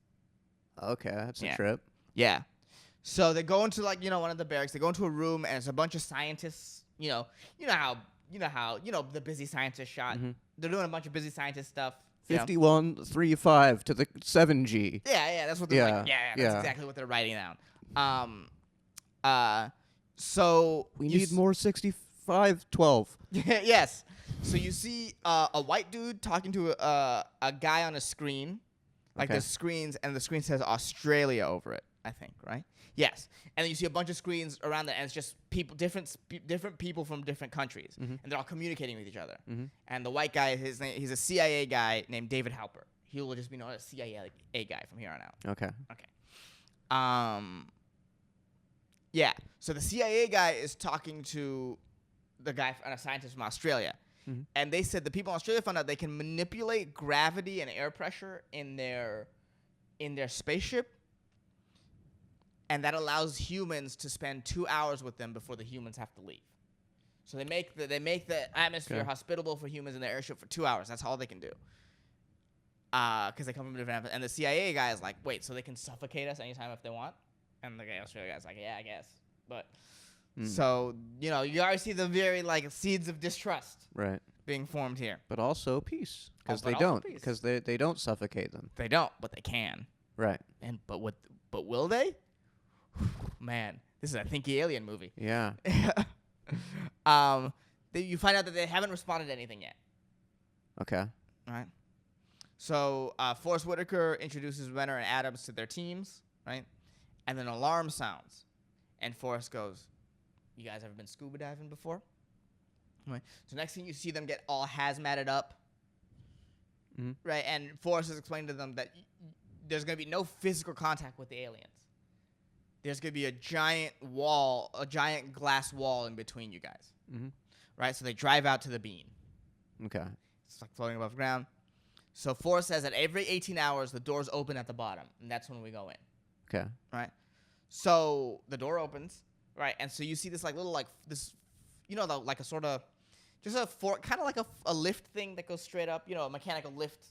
Okay, that's Yeah. a trip. Yeah. So they go into one of the barracks. They go into a room, and it's a bunch of scientists. You know how the busy scientist shot. Mhm. They're doing a bunch of busy scientist stuff. you know. 5135 to the 7G. Yeah, that's what they're Yeah, like. Yeah, that's yeah. exactly what they're writing down. So We you need more 6512. Yes. So you see a white dude talking to a guy on a screen, like Okay. the screens, and the screen says Australia over it. I think, right? Yes. And then you see a bunch of screens around there, and it's just people, different people from different countries, and they're all communicating with each other. And the white guy, he's a CIA guy named David Halper. He will just be known as CIA guy from here on out. Okay. Yeah. So the CIA guy is talking to the guy, a scientist from Australia, and they said the people in Australia found out they can manipulate gravity and air pressure in their spaceship, and that allows humans to spend 2 hours with them before the humans have to leave. So they make the atmosphere hospitable for humans in the airship for 2 hours. That's all they can do. Because they come from different, and the CIA guy is like, wait, so they can suffocate us anytime if they want? And the Australia guy's like, yeah, I guess. But so you already see the very seeds of distrust Right. being formed here. But also peace, because but they also don't, peace. because they don't suffocate them. They don't, but they can. Right. But will they? Man, this is a thinky alien movie. Yeah. You find out that they haven't responded to anything yet. Okay. All right. So Forrest Whitaker introduces Berner and Adams to their teams, right? And then an alarm sounds, and Forrest goes, "You guys ever been scuba diving before?" Right. So next thing you see them get all hazmated up, right? And Forrest is explaining to them that there's going to be no physical contact with the aliens. There's going to be a giant wall, a giant glass wall in between you guys, right? So they drive out to the bean. Okay. It's like floating above ground. So Forrest says that every 18 hours, the doors open at the bottom, and that's when we go in. Okay. Right. So the door opens, right, and so you see this little this, like a sort of, just kind of like a lift thing that goes straight up, a mechanical lift,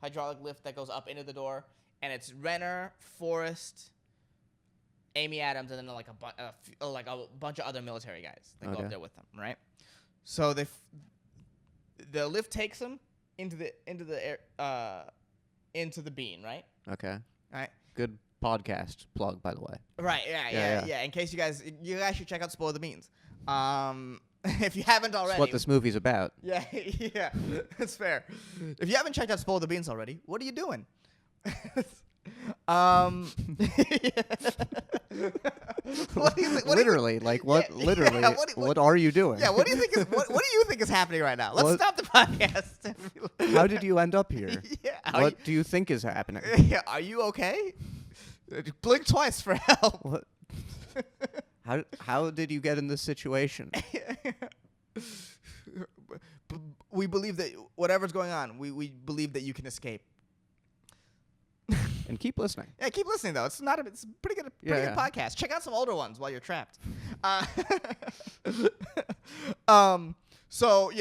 hydraulic lift that goes up into the door, and it's Renner, Forrest, Amy Adams, and then a bunch of other military guys that go up there with them, right? So the lift takes them into the bean, right? Okay. All right. Good podcast plug, by the way. Right, yeah. In case you guys should check out Spoil the Beans. If you haven't already. That's what this movie's about. Yeah, that's fair. If you haven't checked out Spoil the Beans already, what are you doing? What do you think? Literally, what? Yeah, Literally, yeah, what are you doing? Yeah, what do you think is what do you think is happening right now? Let's stop the podcast. How did you end up here? Yeah, What do you think is happening? Yeah, are you okay? Blink twice for help. What? How did you get in this situation? We believe that whatever's going on, we believe that you can escape. And keep listening. Yeah, keep listening though. It's a pretty good podcast. Check out some older ones while you're trapped. So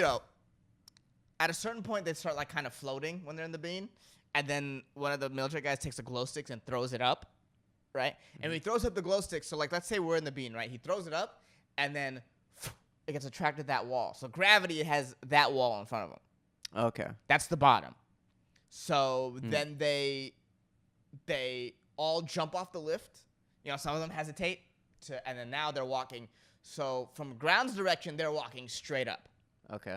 at a certain point they start kind of floating when they're in the bean, and then one of the military guys takes a glow stick and throws it up, right? And when he throws up the glow stick, so let's say we're in the bean, right? He throws it up, and then it gets attracted to that wall. So gravity has that wall in front of him. Okay. That's the bottom. So then they all jump off the lift. Some of them hesitate and then now they're walking. So from ground's direction, they're walking straight up. Okay.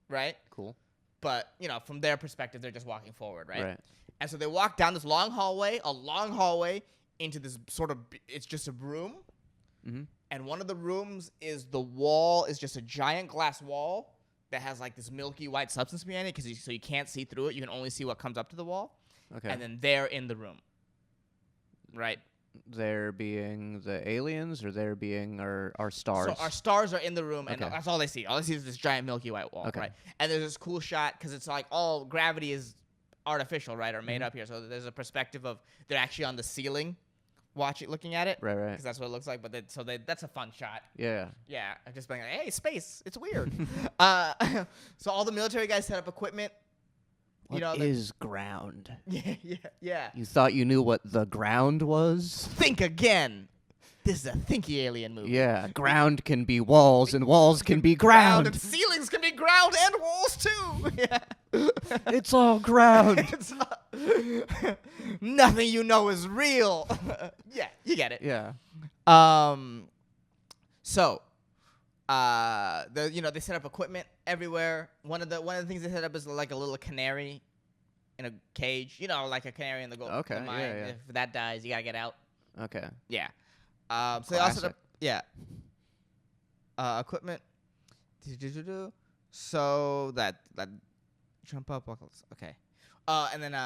Right? Cool. But, from their perspective, they're just walking forward, right? Right. And so they walk down this long hallway into this sort of, it's just a room. And one of the rooms is the wall is just a giant glass wall that has this milky white substance behind it, so you can't see through it. You can only see what comes up to the wall. Okay. And then they're in the room. Right. There being the aliens, or there being our stars? So our stars are in the room, and Okay. that's all they see. All they see is this giant milky white wall, Okay. right? And there's this cool shot, because it's all gravity is artificial, right, or made up here. So there's a perspective of they're actually on the ceiling looking at it. Right. Because that's what it looks like. But that's a fun shot. Yeah. Yeah, just being like, hey, space, it's weird. So all the military guys set up equipment. What is ground? Yeah. You thought you knew what the ground was? Think again. This is a thinky alien movie. Yeah, ground can be walls, and walls can be ground. And ceilings can be ground and walls too. Yeah. It's all ground. Nothing you know is real. Yeah, you get it. Yeah. So, they set up equipment everywhere. One of the things they set up is like a little canary in a cage. You know, like a canary in the gold. Okay, mine. yeah. If that dies, you gotta get out. Okay. Yeah. So they also set up, equipment. So that jump up. Okay. And then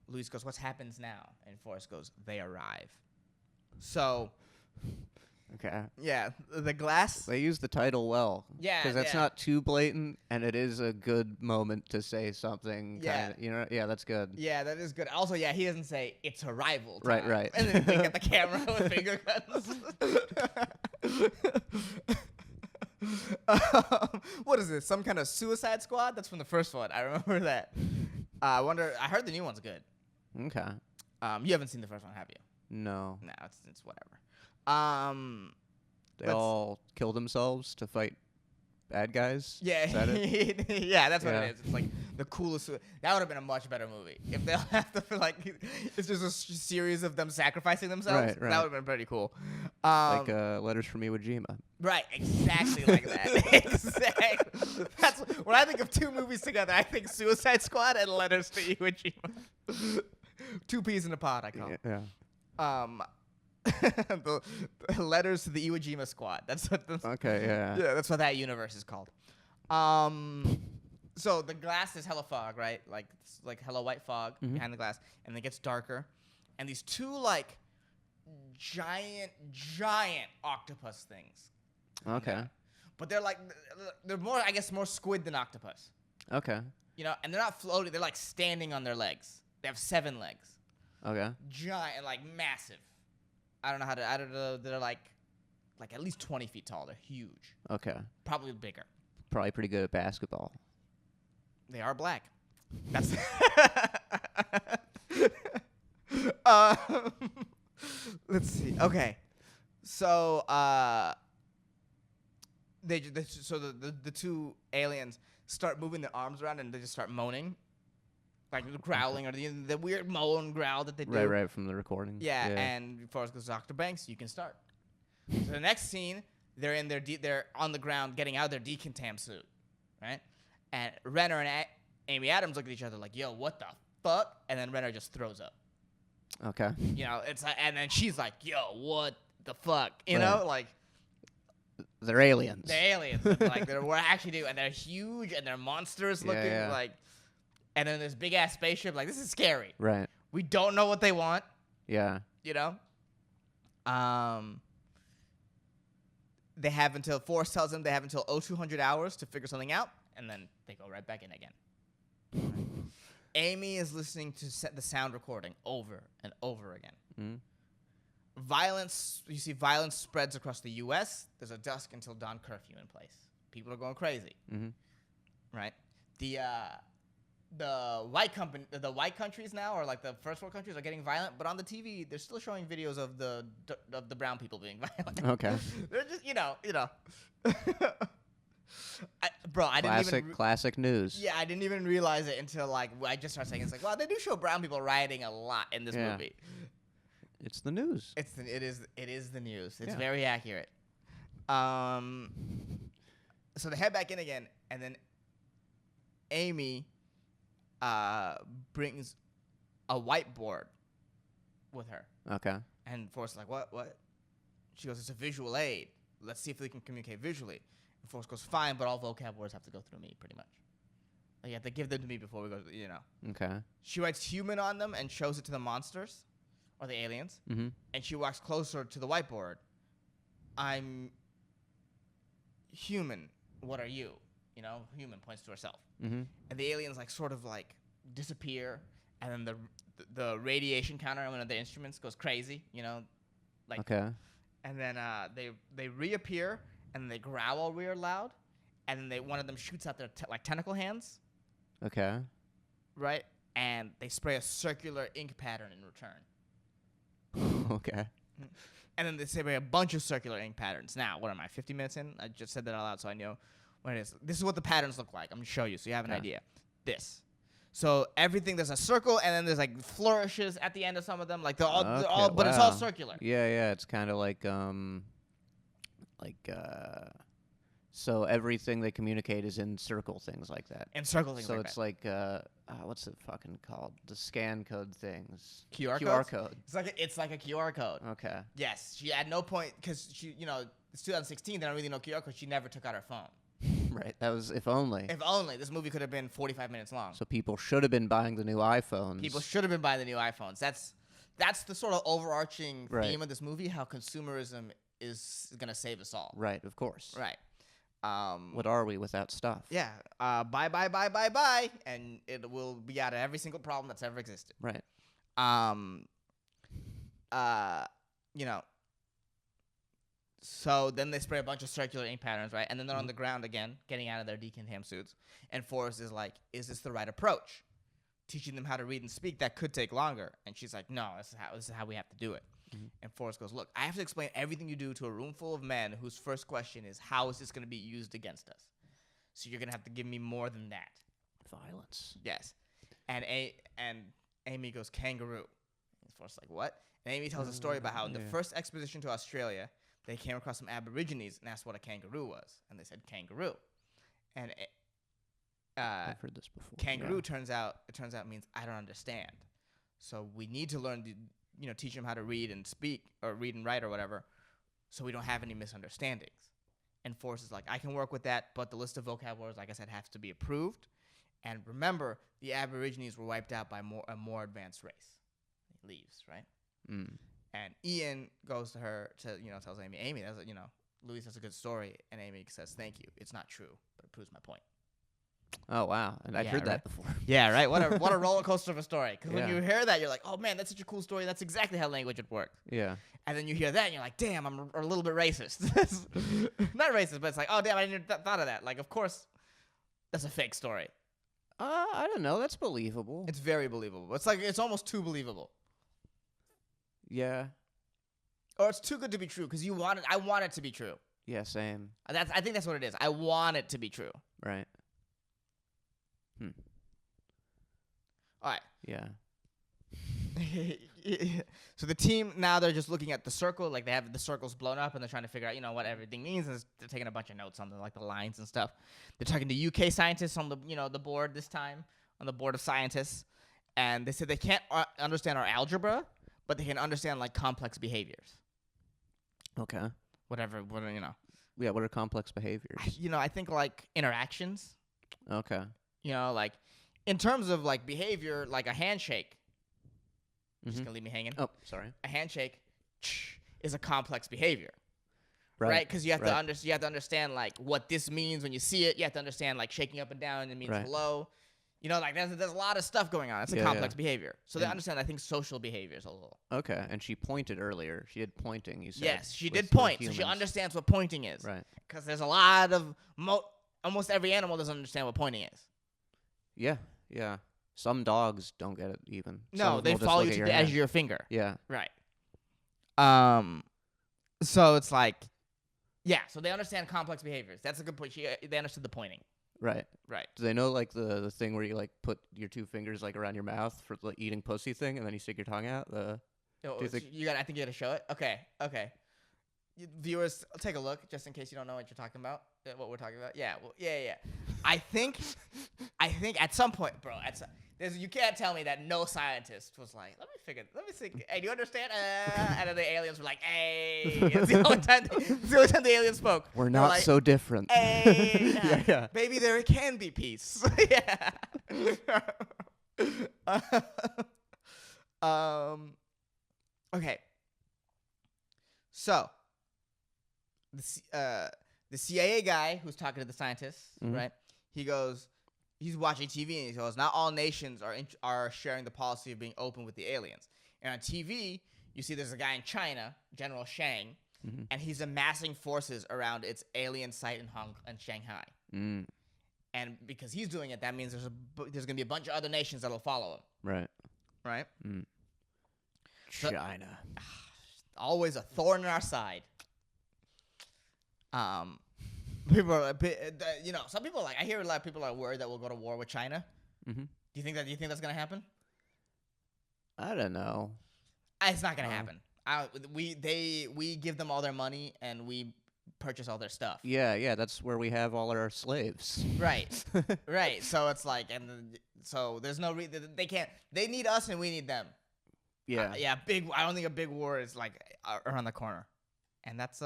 Luis goes, "What happens now?" And Forrest goes, "They arrive." So. Okay. Yeah, the glass. They use the title well. Yeah, because that's not too blatant, and it is a good moment to say something. Yeah. Yeah, that's good. Yeah, that is good. Also, yeah, he doesn't say it's arrival time. Right. And then they get the camera with finger guns. What is this? Some kind of Suicide Squad? That's from the first one. I remember that. I heard the new one's good. Okay. You haven't seen the first one, have you? No. No, it's whatever. They all kill themselves to fight bad guys? Yeah, Is that it? yeah, that's what it is. It's like the coolest. That would have been a much better movie if they'll have to it's just a series of them sacrificing themselves. Right. That would have been pretty cool. Like Letters from Iwo Jima. Right, exactly like that. Exactly. That's when I think of two movies together. I think Suicide Squad and Letters to Iwo Jima. Two peas in a pod, I call it. Yeah. The Letters to the Iwo Jima Squad. That's what. Okay. Yeah. Yeah, that's what that universe is called. So the glass is hella fog, right? Like it's like hella white fog behind the glass, and it gets darker, and these two like giant octopus things. Okay. Yeah. But they're more, I guess, more squid than octopus. Okay. And they're not floating. They're like standing on their legs. They have 7 legs. Okay. Giant, like massive. I don't know. They're like at least 20 feet tall. They're huge. Okay. Probably bigger. Probably pretty good at basketball. They are black. That's. Let's see. Okay. So the two aliens start moving their arms around and they just start moaning, like growling or the weird moan growl that they do. Right from the recording. Yeah. And Forrest goes, "Dr. Banks, you can start." So the next scene, they're in they're on the ground getting out of their decontam suit, right? And Renner and Amy Adams look at each other like, "Yo, what the fuck?" And then Renner just throws up. Okay. It's like, and then she's like, "Yo, what the fuck?" You Right. know, like They're aliens. they're aliens. Like we're actually do, and they're huge and they're monsters looking like. And then this big ass spaceship, like this is scary. Right. We don't know what they want. Yeah. They have until Forrest tells them they have until 0200 hours to figure something out, and then they go right back in again. Amy is listening to the sound recording over and over again. You see violence spreads across the U.S. There's a dusk until dawn curfew in place. People are going crazy. Right? The white countries now, or like the first world countries, are getting violent, but on the TV they're still showing videos of the brown people being violent. Okay. They're just I didn't even classic news. Yeah, I didn't even realize it until I just started saying, it's like, wow, they do show brown people rioting a lot in this movie. It's the news. It is the news. It's Yeah. very accurate. So they head back in again, and then Amy brings a whiteboard with her. Okay. And Forrest is like, what? She goes, it's a visual aid. Let's see if they can communicate visually. And Forrest goes, fine, but all vocab words have to go through me, pretty much. Like, you have to give them to me before we go, Okay. She writes human on them and shows it to the monsters, or the aliens. Mm-hmm. And she walks closer to the whiteboard. I'm human. What are you? Human points to herself. Mm-hmm. And the aliens sort of disappear, and then the radiation counter on one of the instruments goes crazy, you know, like. Okay. And then they reappear and they growl weird loud, and then one of them shoots out their like tentacle hands, Okay. right? And they spray a circular ink pattern in return. Okay. And then they spray a bunch of circular ink patterns. Now, what am I, 50 minutes in? I just said that out loud so I know what it is. This is what the patterns look like. I'm going to show you so you have an idea. This. So everything, there's a circle, and then there's like flourishes at the end of some of them. Like they're all but it's all circular. Yeah. It's kind of like so everything they communicate is in circle things like that. And circle things like that. So it's like what's it fucking called? The scan code things. QR code. It's like a QR code. Okay. Yes. She at no point, because she, you know, it's 2016. They don't really know QR code. She never took out her phone. Right. That was if only. If only. This movie could have been 45 minutes long. So people should have been buying the new iPhones. People should have been buying the new iPhones. That's the sort of overarching theme of this movie, how consumerism is going to save us all. Right, of course. Right. What are we without stuff? Yeah. Buy. And it will be out of every single problem that's ever existed. Right. You know. So then they spray a bunch of circular ink patterns, right? And then they're on the ground again, getting out of their Deacon Ham suits. And Forrest is like, is this the right approach? Teaching them how to read and speak, that could take longer. And she's like, no, this is how we have to do it. Mm-hmm. And Forrest goes, look, I have to explain everything you do to a room full of men whose first question is, how is this going to be used against us? So you're going to have to give me more than that. Violence. Yes. And Amy goes, kangaroo. And Forrest's like, what? And Amy tells a story about how in the first expedition to Australia, they came across some Aborigines and asked what a kangaroo was. And they said, kangaroo. And I've heard this before. Kangaroo turns out means I don't understand. So we need to learn to, teach them how to read and speak or read and write or whatever, so we don't have any misunderstandings. And Forrest is like, I can work with that, but the list of vocab words, like I said, has to be approved. And remember, the Aborigines were wiped out by a more advanced race. He leaves, right? Mm. And Ian goes to her tells Amy, that's Louis, that's a good story. And Amy says, thank you. It's not true, but it proves my point. Oh wow! And I've heard that before. Yeah, right. What a roller coaster of a story. Because when you hear that, you're like, oh man, that's such a cool story. That's exactly how language would work. Yeah. And then you hear that, and you're like, damn, I'm a little bit racist. Not racist, but it's like, oh damn, I didn't thought of that. Like, of course, that's a fake story. I don't know. That's believable. It's very believable. It's almost too believable. Yeah. Or it's too good to be true because I want it to be true. Yeah, same. I think that's what it is. I want it to be true. Right. All right. Yeah. So the team now, they're just looking at the circle, like they have the circles blown up, and they're trying to figure out what everything means. And they're taking a bunch of notes on like the lines and stuff. They're talking to UK scientists on the board this time, on the board of scientists, and they said they can't understand our algebra, but they can understand like complex behaviors. Okay. Whatever. Yeah. What are complex behaviors? I think like interactions. Okay. Like in terms of like behavior, like a handshake. Just gonna leave me hanging. Oh, sorry. A handshake is a complex behavior, right? Because you have to understand like what this means when you see it. You have to understand like shaking up and down, it means hello. Like there's a lot of stuff going on. It's a complex behavior. So they understand, I think, social behaviors a little. Okay, and she pointed earlier. She did pointing, you said. Yes, she did point. So she understands what pointing is. Right. Because there's a lot of almost every animal doesn't understand what pointing is. Yeah, yeah. Some dogs don't get it even. No, they follow you to the edge of your finger. Yeah. Right. So it's like, yeah. So they understand complex behaviors. That's a good point. They understood the pointing. Right. Right. Do they know like the thing where you like put your two fingers like around your mouth for like eating pussy thing, and then you stick your tongue out? I think you gotta show it. Okay. Viewers, take a look just in case you don't know what you're talking about. What we're talking about. Yeah. Well, yeah. I think at some point, bro. You can't tell me that no scientist was like, let me think. Hey, do you understand? And then the aliens were like, hey. It's the only time the aliens spoke. We're not like, so different. Hey. Yeah. Maybe there can be peace. Yeah. Okay. So, the CIA guy who's talking to the scientists, right? He goes, he's watching TV and he goes, not all nations are sharing the policy of being open with the aliens. And on TV, you see there's a guy in China, General Shang, and he's amassing forces around its alien site in Shanghai. And because he's doing it, that means there's going to be a bunch of other nations that'll follow him. Right. Right? So, China. Always a thorn in our side. People are, some people are like, I hear a lot of people are worried that we'll go to war with China. Do you think that's gonna happen? I don't know. It's not gonna happen. We give them all their money and we purchase all their stuff. Yeah, that's where we have all our slaves. Right, right. So it's like, so there's no reason they can't. They need us and we need them. Yeah, I don't think a big war is like around the corner. And that's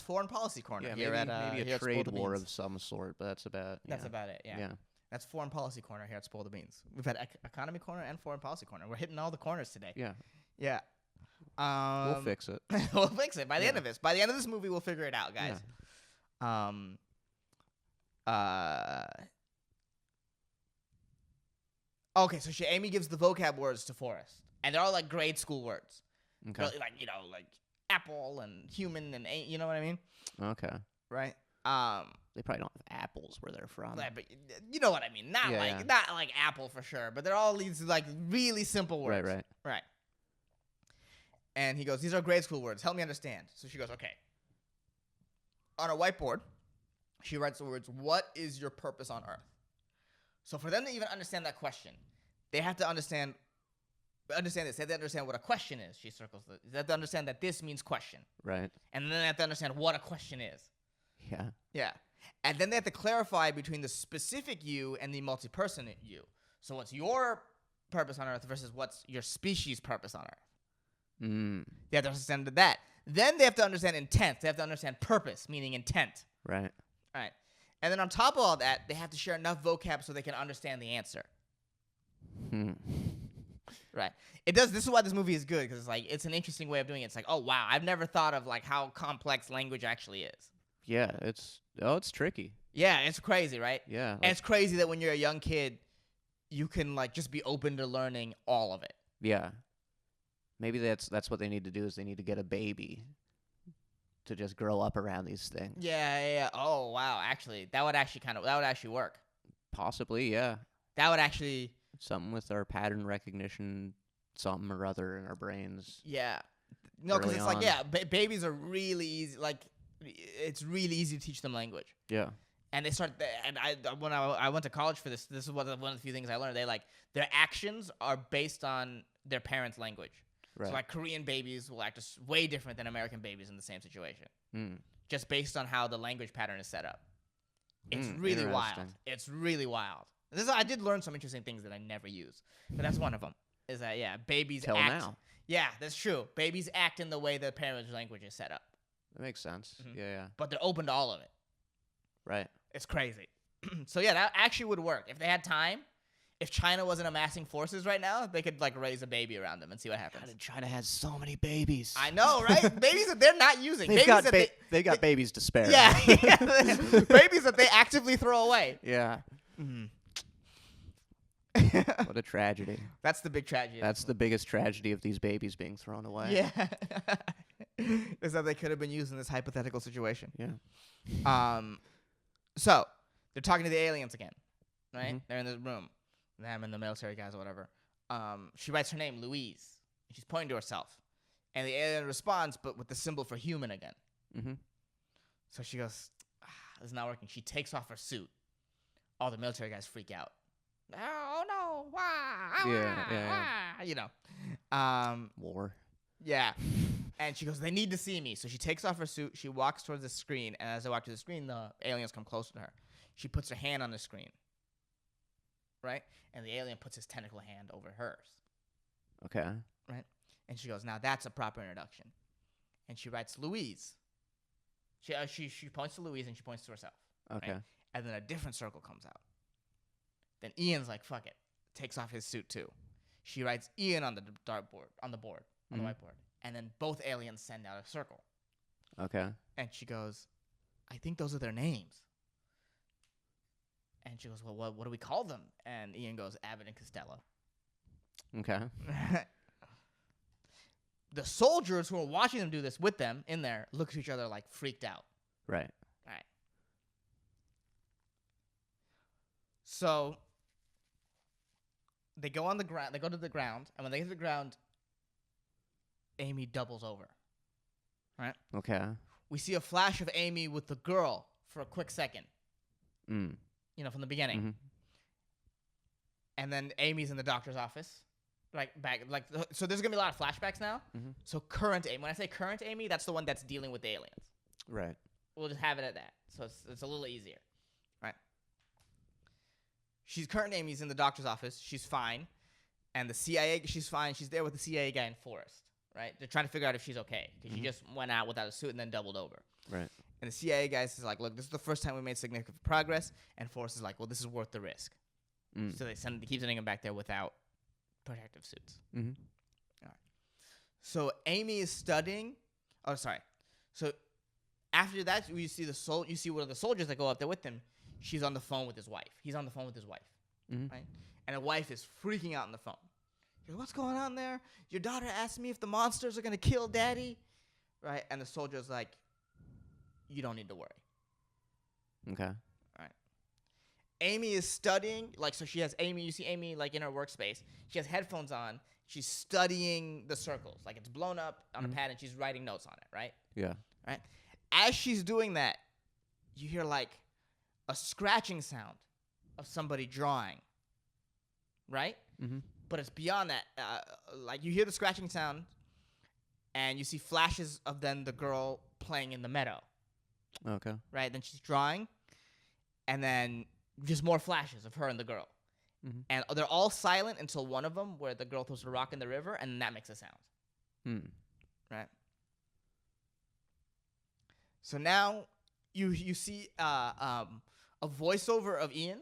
foreign policy corner. Yeah, maybe here a trade war Beans. of some sort, but that's about it. Yeah. That's foreign policy corner here at Spoil the Beans. We've had economy corner and foreign policy corner. We're hitting all the corners today. Yeah. We'll fix it. We'll fix it by the end of this. By the end of this movie, we'll figure it out, guys. Okay, so Amy gives the vocab words to Forrest, and they're all like grade school words. Okay. Really, like apple and human and you know what I mean? Okay. Right. They probably don't have apples where they're from. But you know what I mean? Not like apple for sure, but they're all these like really simple words. Right. And he goes, "These are grade school words. Help me understand." So she goes, "Okay." On a whiteboard, she writes the words, "What is your purpose on Earth?" So for them to even understand that question, they have to understand this. They have to understand what a question is. She circles it. They have to understand that this means question. Right. And then they have to understand what a question is. Yeah. Yeah. And then they have to clarify between the specific you and the multi-person you. So what's your purpose on Earth versus what's your species' purpose on Earth? They have to understand that. Then they have to understand intent. They have to understand purpose, meaning intent. Right. Right. And then on top of all that, they have to share enough vocab so they can understand the answer. Right. This is why this movie is good, because it's an interesting way of doing it. It's like, oh wow, I've never thought of like how complex language actually is. Yeah, it's tricky. Yeah, it's crazy, right? Yeah. And it's crazy that when you're a young kid, you can like just be open to learning all of it. Yeah. Maybe that's what they need to do, is they need to get a baby to just grow up around these things. Yeah. Oh wow, actually, that would actually work. Possibly, yeah. That would actually something with our pattern recognition, something or other in our brains. Yeah. No, because it's on. like babies are really easy. Like, it's really easy to teach them language. Yeah. And they start. And when I went to college for this is one of the few things I learned. Their actions are based on their parents' language. Right. So like Korean babies will act way different than American babies in the same situation. Just based on how the language pattern is set up. It's really wild. It's really wild. I did learn some interesting things that I never use, but that's one of them. Is that babies Till act. Now. Yeah, that's true. Babies act in the way the parents' language is set up. That makes sense. Yeah. But they're open to all of it. Right. It's crazy. So yeah, that actually would work if they had time. If China wasn't amassing forces right now, they could like raise a baby around them and see what happens. God, China has so many babies. I know, right? Babies that they're not using. They've got babies to spare. Yeah, babies that they actively throw away. Yeah. What a tragedy. That's the big tragedy. That's the biggest tragedy of these babies being thrown away. Yeah. Is that they could have been used in this hypothetical situation. Yeah. So they're talking to the aliens again, right? They're in this room. Them and the military guys or whatever. She writes her name, Louise. She's pointing to herself. And the alien responds, but with the symbol for human again. So she goes, this is not working. She takes off her suit. All the military guys freak out. Oh, no. Wah, Yeah. You know. War. Yeah. And she goes, they need to see me. So she takes off her suit. She walks towards the screen. And as they walk to the screen, the aliens come closer to her. She puts her hand on the screen. Right? And the alien puts his tentacle hand over hers. Okay. Right? And she goes, now that's a proper introduction. And she writes Louise. She points to Louise and she points to herself. Okay. Right? And then a different circle comes out. Then Ian's like, fuck it. Takes off his suit too. She writes Ian on the dartboard, on the whiteboard. And then both aliens send out a circle. Okay. And she goes, I think those are their names. And she goes, well, what do we call them? And Ian goes, Abbott and Costello. Okay. The soldiers who are watching them do this with them in there look at each other like freaked out. Right. All right. So they go on the ground. They go to the ground, and when they get to the ground, Amy doubles over. Right. Okay. We see a flash of Amy with the girl for a quick second. Mm. You know, from the beginning. Mm-hmm. And then Amy's in the doctor's office. So there's gonna be a lot of flashbacks now. Mm-hmm. So current Amy. When I say current Amy, that's the one that's dealing with the aliens. Right. We'll just have it at that. So it's a little easier. Right. Current Amy's in the doctor's office. She's fine. And the CIA, she's fine. She's there with the CIA guy in Forrest. Right. They're trying to figure out if she's okay. Because she just went out without a suit and then doubled over. Right. And the CIA guy is like, look, this is the first time we made significant progress. And Forrest is like, well, this is worth the risk. Mm. So they keep sending him back there without protective suits. Mm-hmm. All right. So Amy is studying. Oh, sorry. So after that, you see one of the soldiers that go up there with him. She's on the phone with his wife. He's on the phone with his wife. Mm-hmm. Right? And the wife is freaking out on the phone. She goes, what's going on there? Your daughter asked me if the monsters are going to kill daddy. Right? And the soldier's like, you don't need to worry. Okay. Amy is studying, so she has Amy, you see Amy, in her workspace. She has headphones on. She's studying the circles. It's blown up on a pad, and she's writing notes on it, right? Yeah. Right? As she's doing that, you hear, a scratching sound of somebody drawing, right? Mm-hmm. But it's beyond that. You hear the scratching sound, and you see flashes of then the girl playing in the meadow. Okay. Right? Then she's drawing, and then just more flashes of her and the girl. Mm-hmm. And they're all silent until one of them, where the girl throws a rock in the river, and that makes a sound. Mm. Right? So now you see a voiceover of Ian,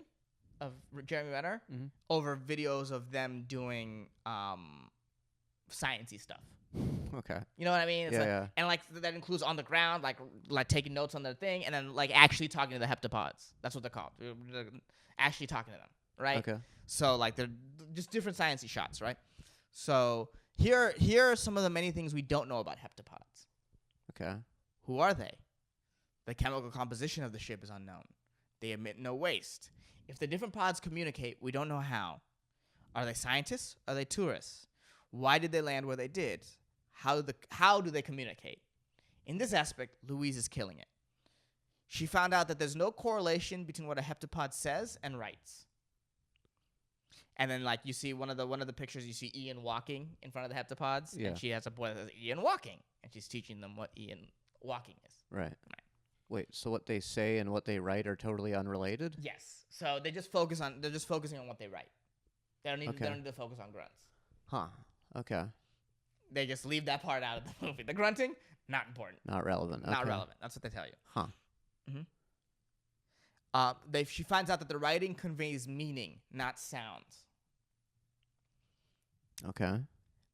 of Jeremy Renner, over videos of them doing sciencey stuff. Okay. You know what I mean? It's Yeah. And that includes on the ground, like taking notes on their thing, and then actually talking to the heptapods. That's what they're called. They're actually talking to them, right? Okay. So they're just different sciencey shots, right? So here are some of the many things we don't know about heptapods. Okay. Who are they? The chemical composition of the ship is unknown. They emit no waste. If the different pods communicate, we don't know how. Are they scientists? Are they tourists? Why did they land where they did? How do they communicate? In this aspect, Louise is killing it. She found out that there's no correlation between what a heptapod says and writes. And then, you see one of the pictures, you see Ian walking in front of the heptapods, and she has a boy that says Ian walking, and she's teaching them what Ian walking is. Right. Wait, so what they say and what they write are totally unrelated? Yes. So they're just focusing on what they write. They don't need to focus on grunts. Huh. Okay. They just leave that part out of the movie. The grunting, not important. Not relevant. Not Okay. relevant. That's what they tell you. Huh. She finds out that the writing conveys meaning, not sounds. Okay.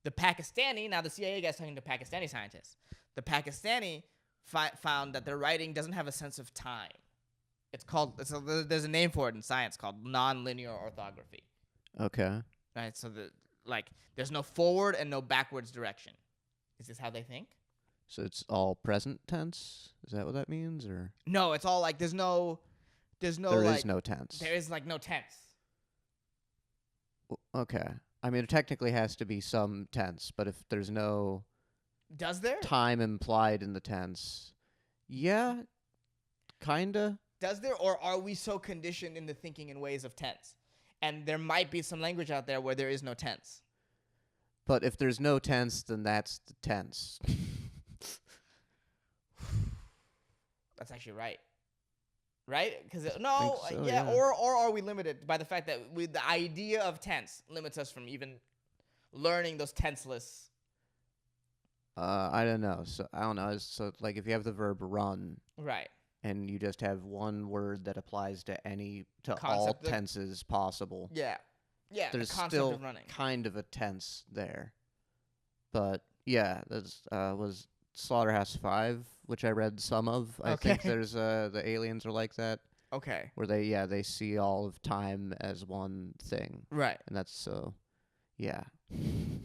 The Pakistani, now the CIA guy's talking to Pakistani scientists. The Pakistani found that their writing doesn't have a sense of time. There's a name for it in science called nonlinear orthography. Okay. Right? So there's no forward and no backwards direction. Is this how they think? So it's all present tense? Is that what that means, or? No, it's all there's no There is no tense. There is no tense. Okay. I mean, it technically has to be some tense, but if there's no Does there? time implied in the tense, yeah, kinda. Does there, or are we so conditioned into thinking in ways of tense? And there might be some language out there where there is no tense. But if there's no tense, then that's the tense. That's actually right. Right? Because no, so, yeah. yeah. Or are we limited by the fact that the idea of tense limits us from even learning those tenseless? I don't know. So I don't know. So if you have the verb run, Right. and you just have one word that applies to all Concept of- tenses possible, Yeah. Yeah. there's the concept still of running. kind of a tense there. But yeah, that's was Slaughterhouse-Five, which I read some of. I think Okay. there's the aliens are like that. Okay. where they see all of time as one thing, Right. and that's so, yeah, All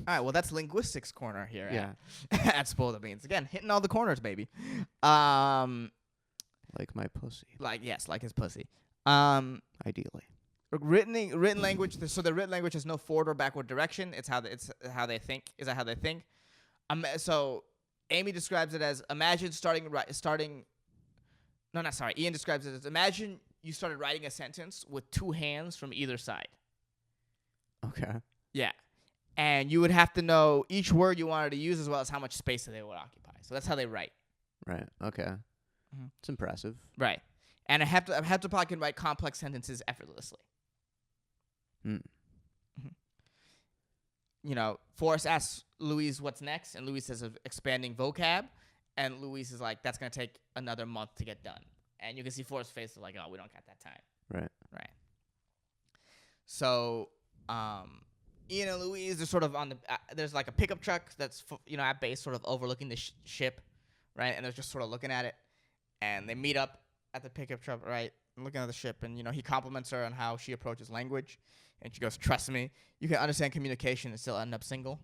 right. Well, that's linguistics corner here. yeah, At Spoil the Beans again, hitting all the corners, baby. Um, like my pussy, like yes, like his pussy. Um, ideally. written language. So the written language has no forward or backward direction. It's how they think. Is that how they think? So Amy describes it as imagine starting. No, not sorry. Ian describes it as imagine you started writing a sentence with two hands from either side. Okay. Yeah. And you would have to know each word you wanted to use as well as how much space they would occupy. So that's how they write. Right. Okay. It's impressive. Right. And a heptapod can write complex sentences effortlessly. Mm. Forrest asks Louise what's next, and Louise says of expanding vocab, and Louise is like, that's going to take another month to get done. And you can see Forrest's face is like, oh, we don't got that time. Right. So, Ian and Louise are sort of on the, there's like a pickup truck that's, at base sort of overlooking the ship, right? And they're just sort of looking at it, and they meet up at the pickup truck, right? Looking at the ship, and, he compliments her on how she approaches language. And she goes, trust me, you can understand communication and still end up single.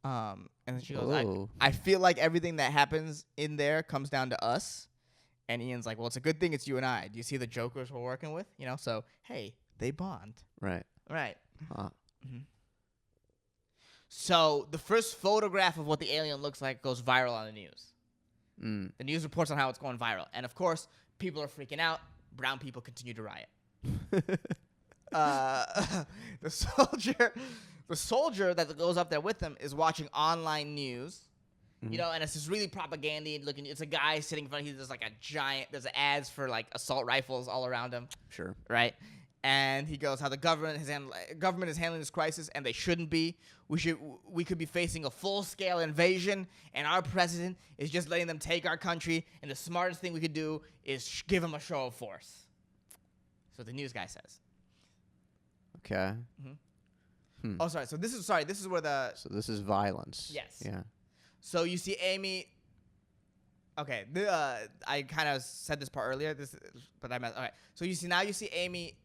And then she goes, I feel like everything that happens in there comes down to us. And Ian's like, well, it's a good thing it's you and I. Do you see the jokers we're working with? So, hey, they bond. Right. Right. Huh. Mm-hmm. So the first photograph of what the alien looks like goes viral on the news. Mm. The news reports on how it's going viral. And, of course, people are freaking out. Brown people continue to riot. The soldier that goes up there with them is watching online news. Mm-hmm. And it's this really propaganda looking. It's a guy sitting in front of him. There's like a giant. There's ads for like assault rifles all around him. Sure. Right. And he goes how the government is handling this crisis, and they shouldn't be. We could be facing a full-scale invasion, and our president is just letting them take our country. And the smartest thing we could do is give them a show of force. So the news guy says. Okay. Mm-hmm. Oh, sorry. So this is where the. So this is violence. Yes. Yeah. So you see Amy. Okay. I kind of said this part earlier. But I meant. Okay. So you see Amy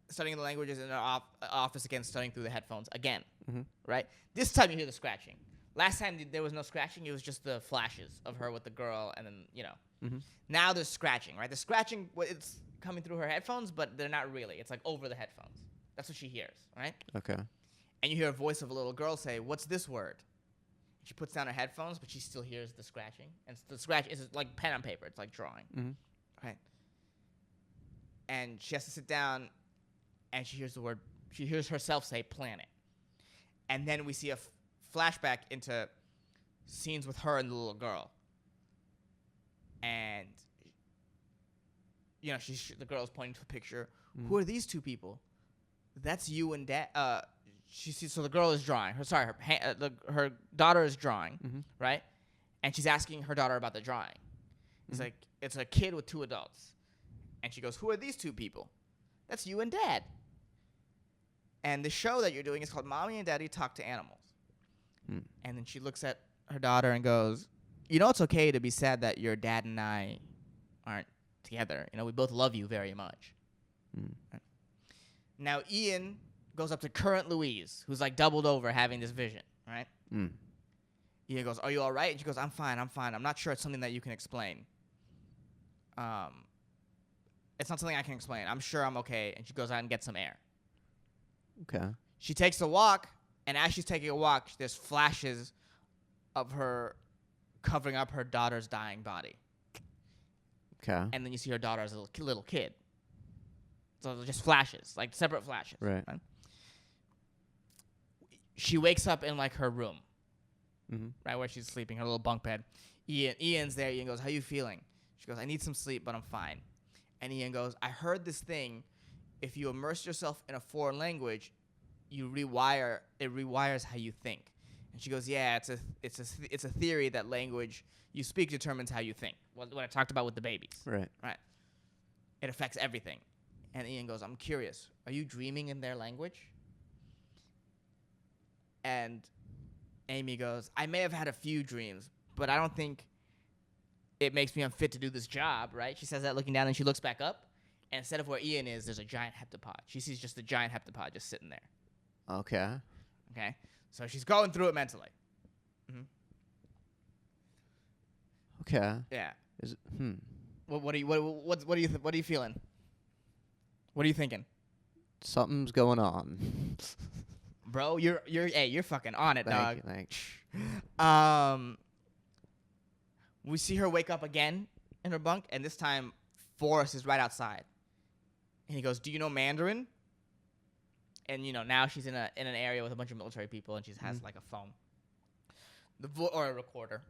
studying the languages in her office again, studying through the headphones again. Mm-hmm. Right. This time you hear the scratching. Last time there was no scratching. It was just the flashes of her with the girl, and then Mm-hmm. Now there's scratching. Right. The scratching. It's coming through her headphones, but they're not really. It's like over the headphones. That's what she hears. Right. Okay. And you hear a voice of a little girl say, "What's this word?" She puts down her headphones, but she still hears the scratching. And the scratch is like pen on paper. It's like drawing. Mm-hmm. Right. And she has to sit down, and she hears the word. She hears herself say "planet." And then we see a flashback into scenes with her and the little girl. And the girl's pointing to a picture. Mm-hmm. Who are these two people? That's you and Dad. She sees. So the girl is drawing. Her daughter is drawing, mm-hmm. right? And she's asking her daughter about the drawing. It's like it's a kid with two adults, and she goes, "Who are these two people?" That's you and Dad. And the show that you're doing is called "Mommy and Daddy Talk to Animals." And then she looks at her daughter and goes, "It's okay to be sad that your dad and I aren't together. We both love you very much." Right? Now Ian goes up to current Louise, who's like doubled over having this vision, right? Ian goes, "Are you all right?" And she goes, I'm fine. I'm not sure it's something that you can explain. It's not something I can explain. I'm sure I'm okay. And she goes out and gets some air. Okay. She takes a walk, and as she's taking a walk, there's flashes of her covering up her daughter's dying body. Okay. And then you see her daughter as a little kid. So just flashes, like separate flashes. Right. She wakes up in like her room, mm-hmm. right where she's sleeping, her little bunk bed. Ian's there. Ian goes, "How you feeling?" She goes, "I need some sleep, but I'm fine." And Ian goes, "I heard this thing. If you immerse yourself in a foreign language, it rewires how you think." And she goes, "Yeah, it's a theory that language you speak determines how you think." What I talked about with the babies. Right. It affects everything. And Ian goes, "I'm curious. Are you dreaming in their language?" And Amy goes, "I may have had a few dreams, but I don't think it makes me unfit to do this job, right? She says that looking down, and she looks back up, and instead of where Ian is, there's a giant heptapod. She sees just a giant heptapod just sitting there. Okay. Okay, so she's going through it mentally. Okay. Yeah. Is it, What are you feeling? What are you thinking, Something's going on. bro? You're fucking on it, dog. Thank you. We see her wake up again in her bunk, and this time Forrest is right outside, and he goes, "Do you know Mandarin?" And now she's in an area with a bunch of military people, and she has like a phone, or a recorder.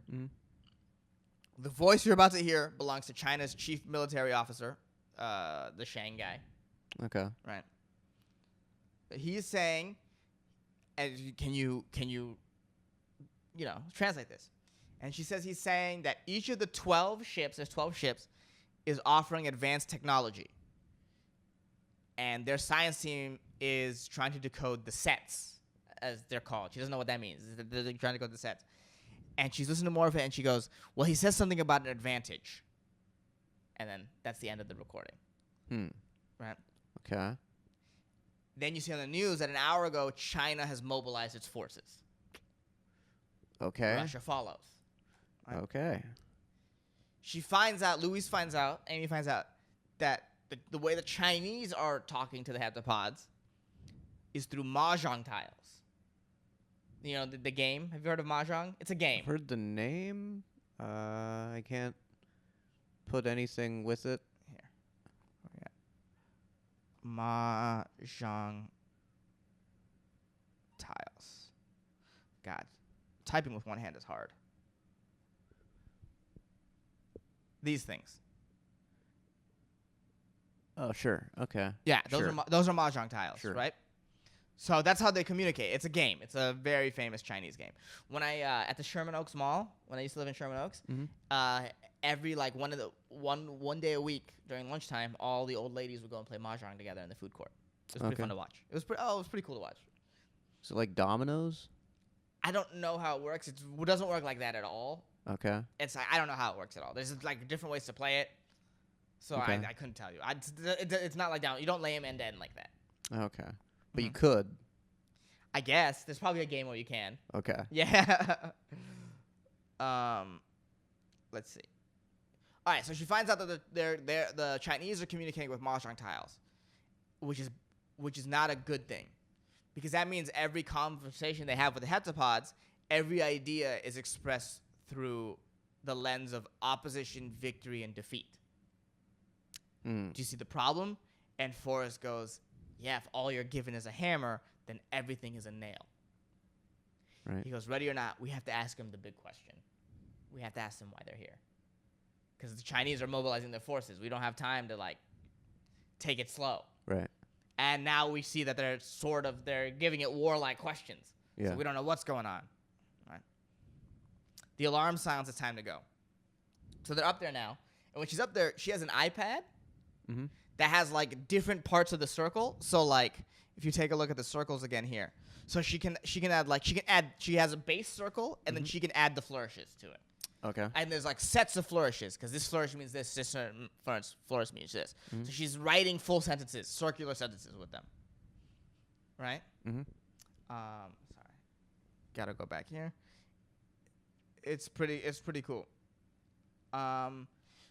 The voice you're about to hear belongs to China's chief military officer, the Shang guy. Okay. Right. He's saying, and can you translate this? And she says he's saying that each of the 12 ships, there's 12 ships, is offering advanced technology. And their science team is trying to decode the sets, as they're called. She doesn't know what that means. They're trying to decode the sets. And she's listening to more of it, and she goes, well, he says something about an advantage. And then that's the end of the recording. Right? Okay. Then you see on the news that an hour ago, China has mobilized its forces. Okay. Russia follows. Right. Okay. Amy finds out that the way the Chinese are talking to the heptapods is through mahjong tiles. You know, the game. Have you heard of mahjong? It's a game. I've heard the name. I can't put anything with it. Here. Mahjong tiles. God, typing with one hand is hard. These things. Oh, sure. Okay. Yeah, those Sure. are those are mahjong tiles, Sure. right? So that's how they communicate. It's a game. It's a very famous Chinese game. When I at the Sherman Oaks Mall, when I used to live in Sherman Oaks, every one day a week during lunchtime, all the old ladies would go and play mahjong together in the food court. It was pretty fun to watch. It was pretty cool to watch. Is it like dominoes? I don't know how it works. It doesn't work like that at all. Okay. It's I don't know how it works at all. There's like different ways to play it. So Okay. I couldn't tell you. It's not like down. You don't lay them end to end like that. Okay. But you could. I guess there's probably a game where you can. Okay. Yeah. Let's see. All right, so she finds out that the Chinese are communicating with mahjong tiles, which is not a good thing, because that means every conversation they have with the heptapods, every idea is expressed through the lens of opposition, victory, and defeat. Do you see the problem? And Forrest goes, yeah, if all you're given is a hammer, then everything is a nail. Right. He goes, ready or not, we have to ask them the big question. We have to ask them why they're here. Because the Chinese are mobilizing their forces. We don't have time to, take it slow. Right. And now we see that they're giving it warlike questions. Yeah. So we don't know what's going on. Right? The alarm sounds, it's time to go. So they're up there now. And when she's up there, she has an iPad that has, different parts of the circle. So, if you take a look at the circles again here. So she has a base circle, and then she can add the flourishes to it. Okay. And there's sets of flourishes, because this flourish means this flourish means this. So she's writing full sentences, circular sentences with them. Right? Sorry. Gotta go back here. It's pretty cool.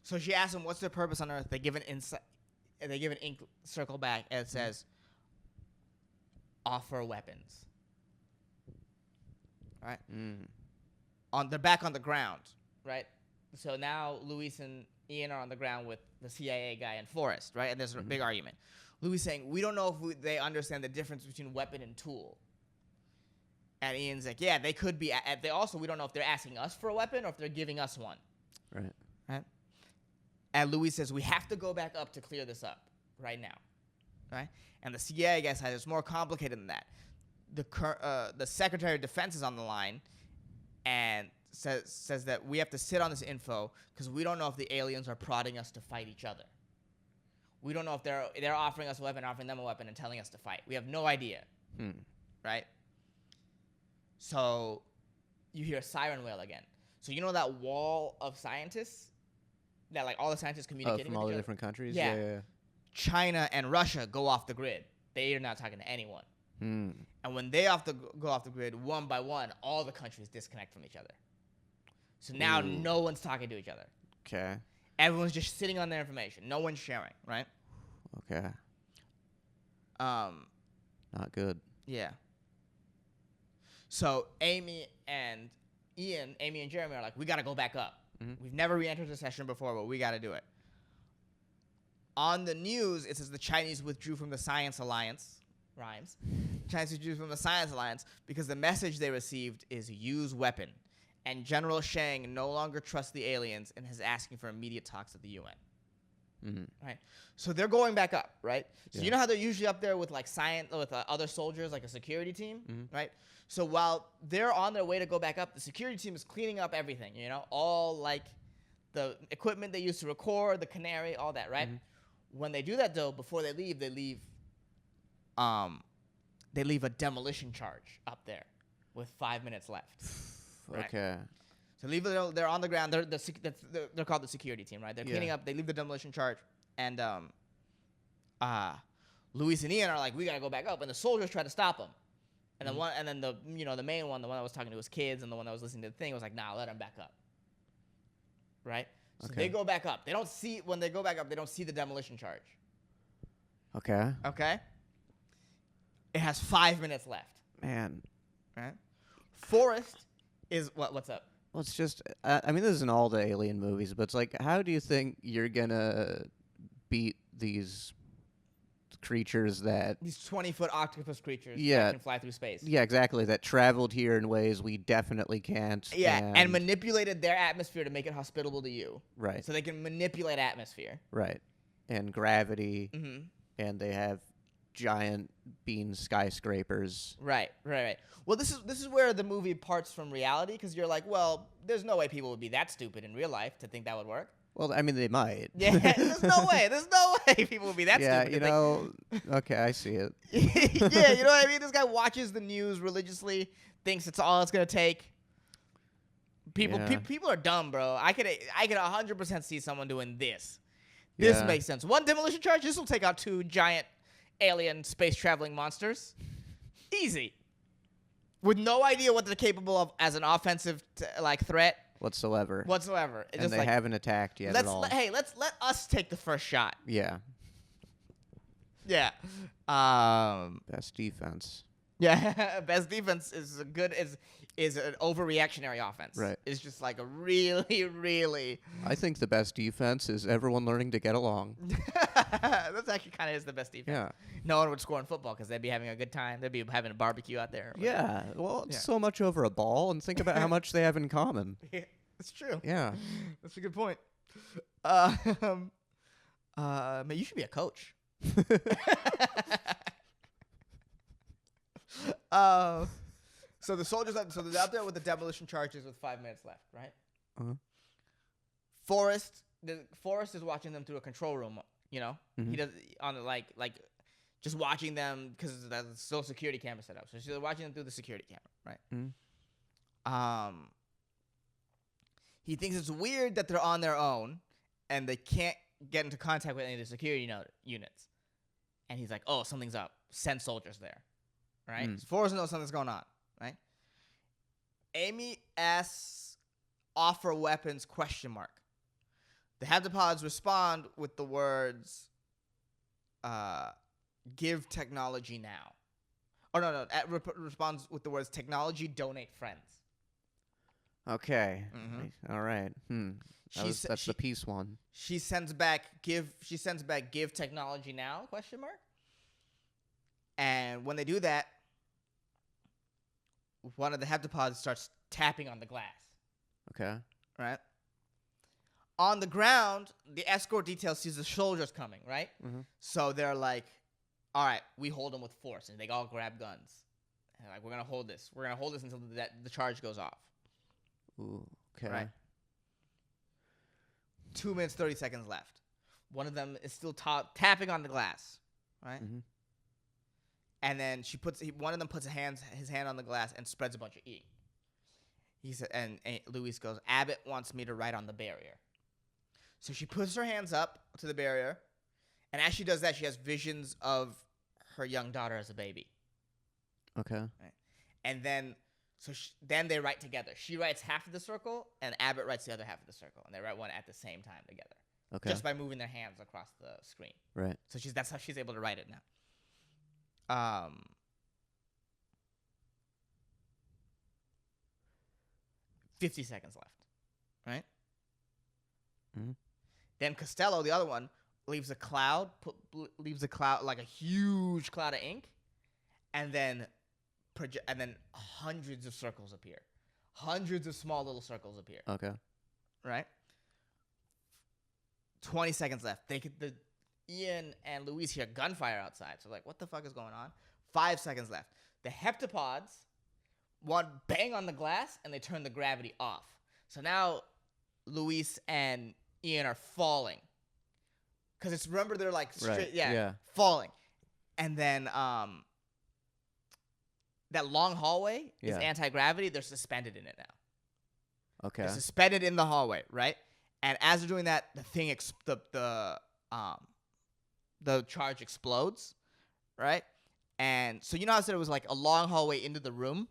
So she asks them, what's their purpose on Earth? They give an ink circle back, and it says, offer weapons. All right? They're back on the ground, right? So now Luis and Ian are on the ground with the CIA guy and Forrest, right? And there's a big argument. Luis saying, we don't know if they understand the difference between weapon and tool. And Ian's like, yeah, they could be. We don't know if they're asking us for a weapon or if they're giving us one. Right. Right? And Luis says, we have to go back up to clear this up right now. Right? And the CIA guy says, it's more complicated than that. The Secretary of Defense is on the line and says that we have to sit on this info because we don't know if the aliens are prodding us to fight each other. We don't know if they're offering us a weapon, offering them a weapon, and telling us to fight. We have no idea. Right? So you hear a siren wail again. So you know that wall of scientists that like all the scientists Oh, communicating from with all each the other. different countries. Yeah. Yeah. China and Russia go off the grid. They are not talking to anyone. Hmm. And when they go off the grid, one by one, all the countries disconnect from each other. So now Ooh. no one's talking to each other. Okay. Everyone's just sitting on their information. No one's sharing, right? Okay. Not good. Yeah. So Amy and Jeremy are like, we got to go back up. Mhm. We've never re-entered the session before, but we got to do it. On the news, it says the Chinese withdrew from the Science Alliance. Rhymes. Chinese withdrew from the Science Alliance because the message they received is use weapon. And General Shang no longer trusts the aliens and is asking for immediate talks at the UN. Mm-hmm. Right. So they're going back up, right? So Yeah. you know how they're usually up there with like other soldiers, like a security team, right? So while they're on their way to go back up, the security team is cleaning up everything, you know, all like the equipment they use to record, the canary, all that, right? When they do that though, before they leave a demolition charge up there with 5 minutes left. Right. Okay. So they're on the ground. They're called the security team, right? They're cleaning up. They leave the demolition charge, and Luis and Ian are like, we gotta go back up, and the soldiers try to stop them. And then the main one, the one that was talking to his kids, and the one that was listening to the thing was like, nah, let him back up. Right. So they go back up. When they go back up, they don't see the demolition charge. Okay. Okay. It has 5 minutes left. Man. Right. Forrest is what's up? Well, it's just, I mean, this isn't all the alien movies, but it's like, how do you think you're gonna beat these creatures that... These 20-foot octopus creatures Yeah. that can fly through space. Yeah, exactly, that traveled here in ways we definitely can't. Yeah, and manipulated their atmosphere to make it hospitable to you. Right. So they can manipulate atmosphere. Right. And gravity, Mm-hmm. and they have giant bean skyscrapers. Right. Well, this is where the movie parts from reality, because you're like, well, there's no way people would be that stupid in real life to think that would work. Well, I mean, they might. Yeah, there's no way. There's no way people would be that yeah, stupid. you know, okay, I see it. Yeah, you know what I mean? This guy watches the news religiously, thinks it's all it's going to take. People are dumb, bro. I could 100% see someone doing this. This Yeah. makes sense. One demolition charge, this will take out 2 giant alien space traveling monsters. Easy. With no idea what they're capable of as an offensive threat Whatsoever. whatsoever. It's And just they haven't attacked yet at all. Let's let us take the first shot. Yeah. Yeah. Best defense. Yeah. Best defense is an overreactionary offense. Right. It's just like a really, really. I think the best defense is everyone learning to get along. That's actually kind of is the best defense. Yeah. No one would score in football because they'd be having a good time. They'd be having a barbecue out there. Yeah. Well, it's Yeah. so much over a ball, and think about how much they have in common. Yeah, it's true. Yeah. That's a good point. Man, you should be a coach. So the soldiers, so they're out there with the demolition charges with 5 minutes left, right? Uh-huh. Forrest is watching them through a control room. You know, Mhm. he does on the like just watching them because there's still security camera set up. So she's watching them through the security camera, right? Mhm. He thinks it's weird that they're on their own and they can't get into contact with any of the security units. And he's like, "Oh, something's up. Send soldiers there." Right? Mm. So Forrest knows something's going on, right? Amy asks, "Offer weapons?" ? The heptapods respond with the words, "Give technology now." Oh no! Responds with the words, "Technology, donate friends." Okay. Mhm. All right. That's the peace one. She sends back, "Give technology now?" ? And when they do that, one of the heptapods starts tapping on the glass. Okay. Right? On the ground, the escort detail sees the soldiers coming, right? Mhm. So they're like, "All right, we hold them with force," and they all grab guns. And they're like, "We're gonna hold this. We're gonna hold this until the charge goes off." Ooh. Okay. Right. 2 minutes 30 seconds left. One of them is still tapping on the glass, right? Mhm. And then one of them puts his hand on the glass and spreads a bunch of ink. He said, and Luis goes, "Abbott wants me to write on the barrier." So she puts her hands up to the barrier, and as she does that, she has visions of her young daughter as a baby. Okay. Right? And then, then they write together. She writes half of the circle, and Abbott writes the other half of the circle, and they write one at the same time together. Okay. Just by moving their hands across the screen. Right. So that's how she's able to write it now. 50 seconds left, right? Mhm. Then Costello, the other one, leaves a cloud, like a huge cloud of ink, and then hundreds of circles appear. Hundreds of small little circles appear. Okay. Right? 20 seconds left. Ian and Louise hear gunfire outside. So like, what the fuck is going on? 5 seconds left. The heptapods, one bang on the glass, and they turn the gravity off. So now Louise and Ian are falling. Because remember, they're like straight, yeah, falling. And then that long hallway is Yeah. anti-gravity. They're suspended in it now. Okay. They're suspended in the hallway, right? And as they're doing that, the thing the charge explodes, right? And so you know how I said it was like a long hallway into the room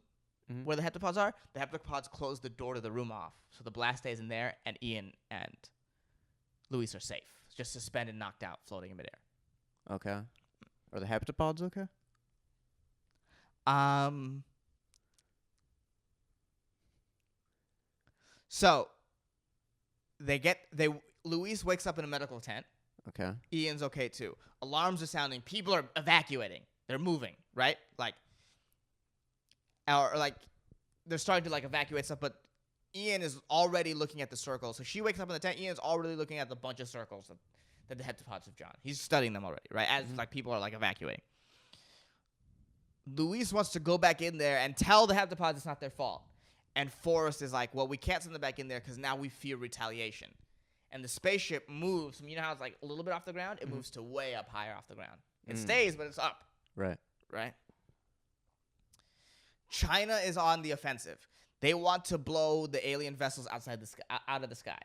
Mhm. where the heptapods are? The heptapods close the door to the room off. So the blast stays in there, and Ian and Louise are safe. Just suspended, knocked out, floating in midair. Okay. Are the heptapods okay? So Louise wakes up in a medical tent. Okay. Ian's okay too. Alarms are sounding. People are evacuating. They're moving, right? Or they're starting to like evacuate stuff, but Ian is already looking at the circles. So she wakes up in the tent. Ian's already looking at the bunch of circles that the heptapods have drawn. He's studying them already, right? As like people are like evacuating. Louise wants to go back in there and tell the heptapods it's not their fault. And Forrest is like, well, we can't send them back in there because now we fear retaliation. And the spaceship moves. You know how it's like a little bit off the ground? It moves to way up higher off the ground. It stays, but it's up. Right. Right? China is on the offensive. They want to blow the alien vessels out of the sky.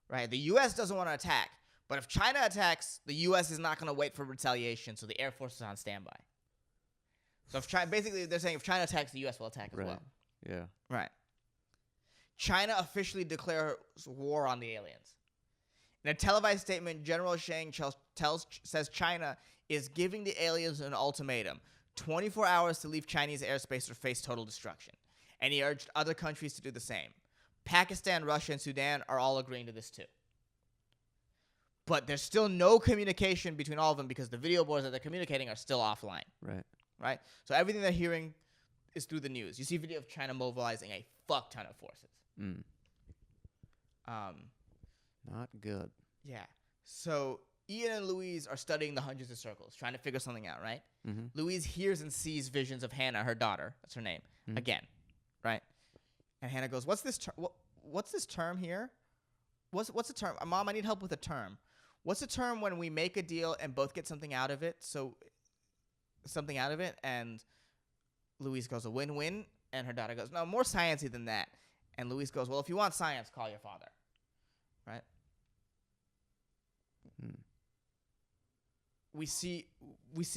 Right? The U.S. doesn't want to attack. But if China attacks, the U.S. is not going to wait for retaliation, so the Air Force is on standby. So basically they're saying if China attacks, the U.S. will attack as well. Yeah. Right. China officially declares war on the aliens. In a televised statement, General Shang says China is giving the aliens an ultimatum: 24 hours to leave Chinese airspace or face total destruction. And he urged other countries to do the same. Pakistan, Russia, and Sudan are all agreeing to this too. But there's still no communication between all of them because the video boards that they're communicating are still offline. Right? So everything they're hearing is through the news. You see video of China mobilizing a fuck ton of forces. Not good. Yeah. So Ian and Louise are studying the hundreds of circles, trying to figure something out, right? Mm-hmm. Louise hears and sees visions of Hannah, her daughter. That's her name. Again, right? And Hannah goes, "What's this? What's this term here? What's the term? Mom, I need help with a term. What's the term when we make a deal and both get something out of it? And Louise goes, a win-win. And her daughter goes, no, more sciencey than that. And Louise goes, well, if you want science, call your father. Right? We see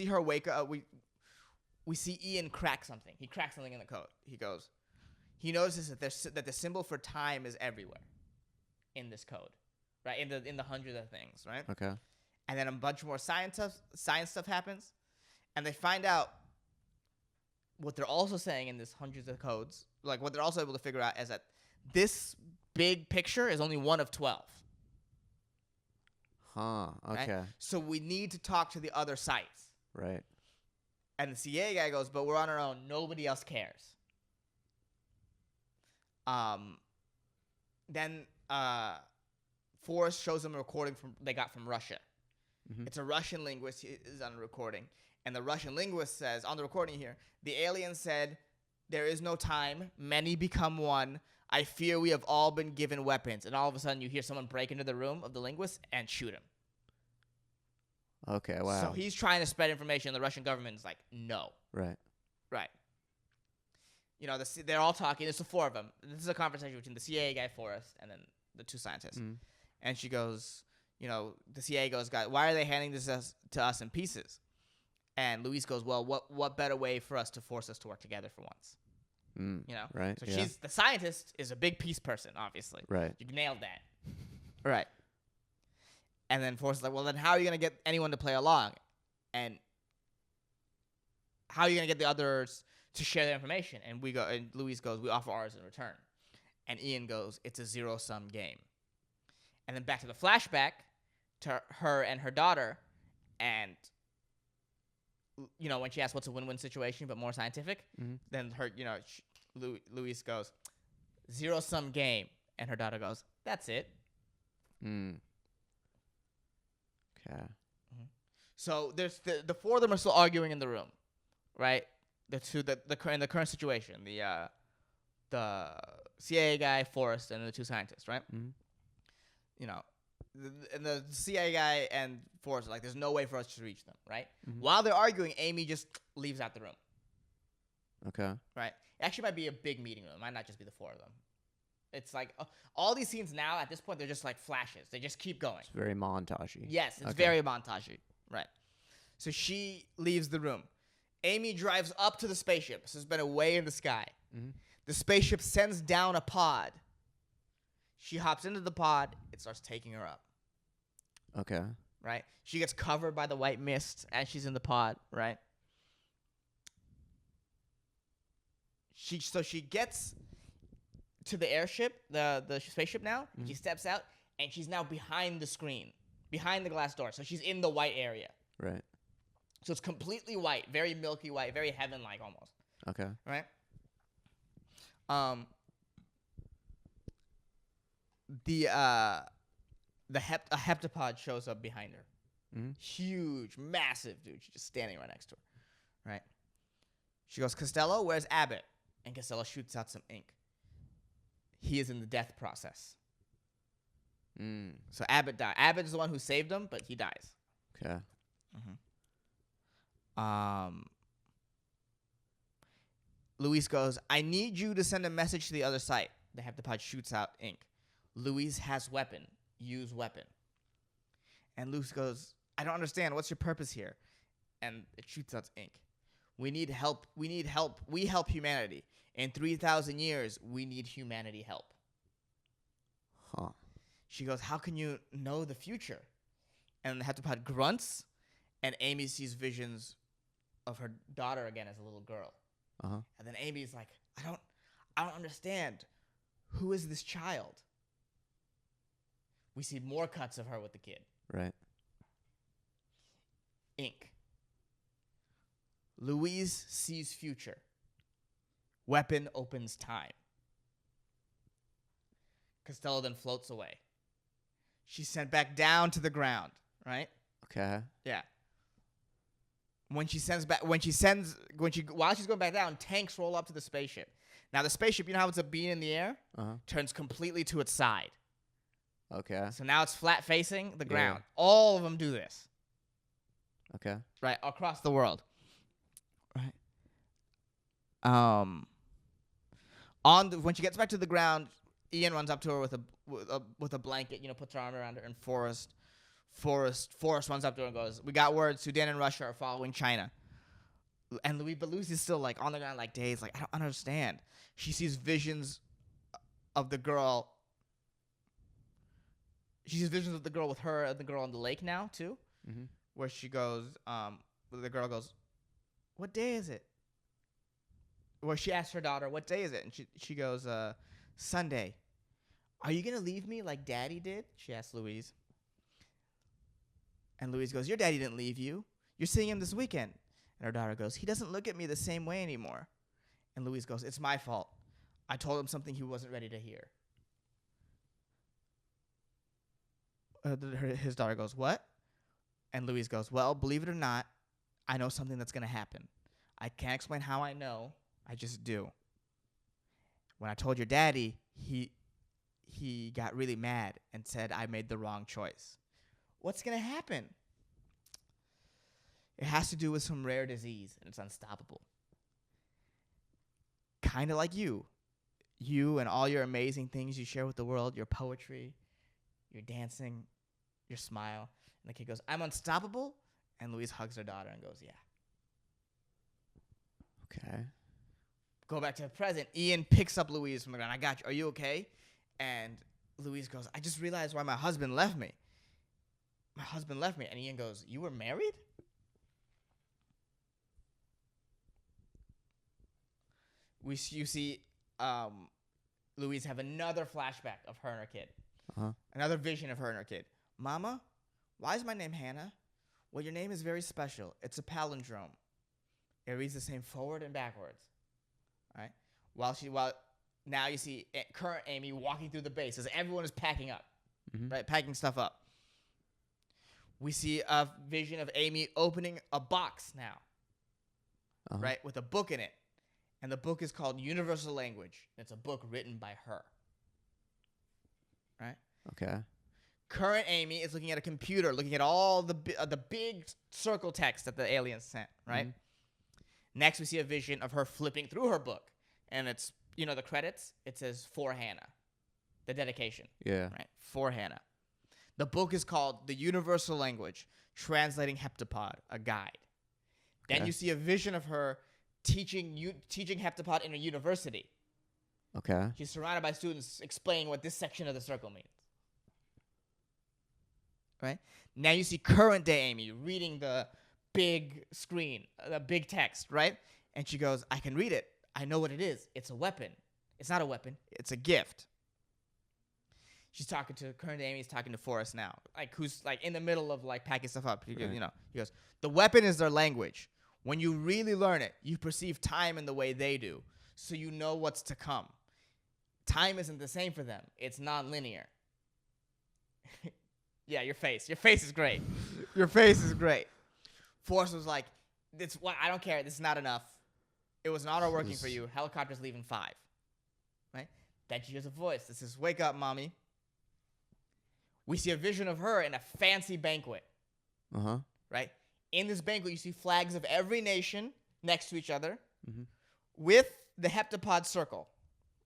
her wake up. We see Ian crack something. He cracks something in the code. He notices that the symbol for time is everywhere in this code, right? In the hundreds of things, right? Okay. And then a bunch more science stuff happens, and they find out what they're also saying in this hundreds of codes. Like what they're also able to figure out is that this big picture is only one of 12. Huh. Okay. Right? So we need to talk to the other sites. Right. And the CIA guy goes, but we're on our own. Nobody else cares. Then Forrest shows them a recording they got from Russia. Mm-hmm. It's a Russian linguist is on a recording. And the Russian linguist says, on the recording here, the alien said, there is no time. Many become one. I fear we have all been given weapons. And all of a sudden you hear someone break into the room of the linguist and shoot him. Okay, wow. So he's trying to spread information. The Russian government is like, no. Right. Right. You know, they're all talking. There's the four of them. This is a conversation between the CIA guy, Forrest, and then the two scientists. And she goes, the CIA goes, "God, why are they handing this to us in pieces?" And Louise goes, "Well, what better way for us to force us to work together for once?" Right. So yeah. she's the scientist is a big peace person, obviously. Right. You nailed that. Right. And then Forrest is like, "Well, then how are you gonna get anyone to play along? And how are you gonna get the others to share their information?" And Louise goes, "We offer ours in return." And Ian goes, "It's a zero-sum game." And then back to the flashback to her and her daughter, and when she asks what's a win-win situation but more scientific, then her, Louise goes, "Zero-sum game," and her daughter goes, "That's it." Okay. So there's the four of them are still arguing in the room, right? In the current situation, the CIA guy, Forrest, and the two scientists, right? And the CIA guy and Forrest are like, "There's no way for us to reach them," right? While they're arguing, Amy just leaves out the room, Okay. right? It actually might be a big meeting room. It might not just be the four of them. It's like all these scenes now at this point, they're just like flashes. They just keep going. It's very montagey. Yes, it's Okay. very montagey, right? So she leaves the room. Amy drives up to the spaceship. This has been away in the sky. The spaceship sends down a pod. She hops into the pod. It starts taking her up. Okay. Right? She gets covered by the white mist as she's in the pod, right? She gets to the airship, the spaceship now. She steps out, and she's now behind the screen, behind the glass door. So she's in the white area. Right. So it's completely white, very milky white, very heaven-like almost. Okay. Right? A heptapod shows up behind her. Huge, massive dude. She's just standing right next to her. Right? She goes, "Costello, where's Abbott?" And Costello shoots out some ink. He is in the death process. So Abbott died. Abbott is the one who saved him, but he dies. Okay. Louise goes, "I need you to send a message to the other site." The heptapod shoots out ink. Louise has weapon. Use weapon. And Louise goes, "I don't understand. What's your purpose here?" And it shoots out ink. "We need help. We need help. We help humanity. In 3,000 years, we need humanity help." Huh. She goes, "How can you know the future?" And the heptapod grunts, and Amy sees visions of her daughter again as a little girl. Uh-huh. And then Amy's like, I don't understand. Who is this child?" We see more cuts of her with the kid. Right. Ink. Louise sees future. Weapon opens time. Costello then floats away. She's sent back down to the ground, right? Okay. Yeah. While she's going back down, tanks roll up to the spaceship. Now the spaceship, you know how it's a beam in the air? Turns completely to its side. Okay. So now it's flat facing the ground. Yeah. All of them do this. Okay. Right, across the world. Right. When she gets back to the ground, Ian runs up to her with a blanket, puts her arm around her, and Forrest runs up to her and goes, "We got word Sudan and Russia are following China." And Louise is still like on the ground, like dazed, like, I don't understand. She sees visions of the girl. She sees visions of the girl with her and the girl on the lake now too, where she goes. The girl goes, "What day is it?" Where she asks her daughter, "What day is it?" And she goes, "Sunday." "Are you gonna leave me like Daddy did?" she asks Louise. And Louise goes, "Your daddy didn't leave you. You're seeing him this weekend." And her daughter goes, "He doesn't look at me the same way anymore." And Louise goes, "It's my fault. I told him something he wasn't ready to hear." His daughter goes, "What?" And Louise goes, "Well, believe it or not, I know something that's going to happen. I can't explain how I know. I just do. When I told your daddy, he got really mad and said I made the wrong choice." What's going to happen? It has to do with some rare disease, and it's unstoppable. Kind of like you. You and all your amazing things you share with the world, your poetry, You're dancing. Your smile. And the kid goes, I'm unstoppable. And Louise hugs her daughter and goes, yeah. Okay. Go back to the present. Ian picks up Louise from the ground. I got you. Are you okay? And Louise goes, I just realized why my husband left me. My husband left me. And Ian goes, you were married? You see Louise have another flashback of her and her kid. Uh-huh. Another vision of her and her kid. Mama, why is my name Hannah? Well, your name is very special. It's a palindrome. It reads the same forward and backwards. All right? While now you see current Amy walking through the base as everyone is packing up, right? Packing stuff up. We see a vision of Amy opening a box now, right? With a book in it. And the book is called Universal Language. It's a book written by her. Right? Okay. Current Amy is looking at a computer, looking at all the big circle text that the aliens sent, right? Next, we see a vision of her flipping through her book. And it's, the credits, it says, For Hannah. The dedication. Yeah. Right? For Hannah. The book is called The Universal Language, Translating Heptapod, a guide. Okay. Then you see a vision of her teaching heptapod in a university. Okay. She's surrounded by students explaining what this section of the circle means. Right? Now you see current day Amy reading the big screen, the big text, right? And she goes, I can read it. I know what it is. It's a weapon. It's not a weapon. It's a gift. She's talking to current day Amy's talking to Forrest now, who's in the middle of packing stuff up. He goes, the weapon is their language. When you really learn it, you perceive time in the way they do, so you know what's to come. Time isn't the same for them. It's non-linear. Yeah, your face. Your face is great. Your face is great. Forrest was like, I don't care. This is not enough. It was not all working for you. Helicopter's leaving 5. Right? Then she hears a voice that says, wake up, mommy. We see a vision of her in a fancy banquet. Uh-huh. Right? In this banquet, you see flags of every nation next to each other with the heptapod circle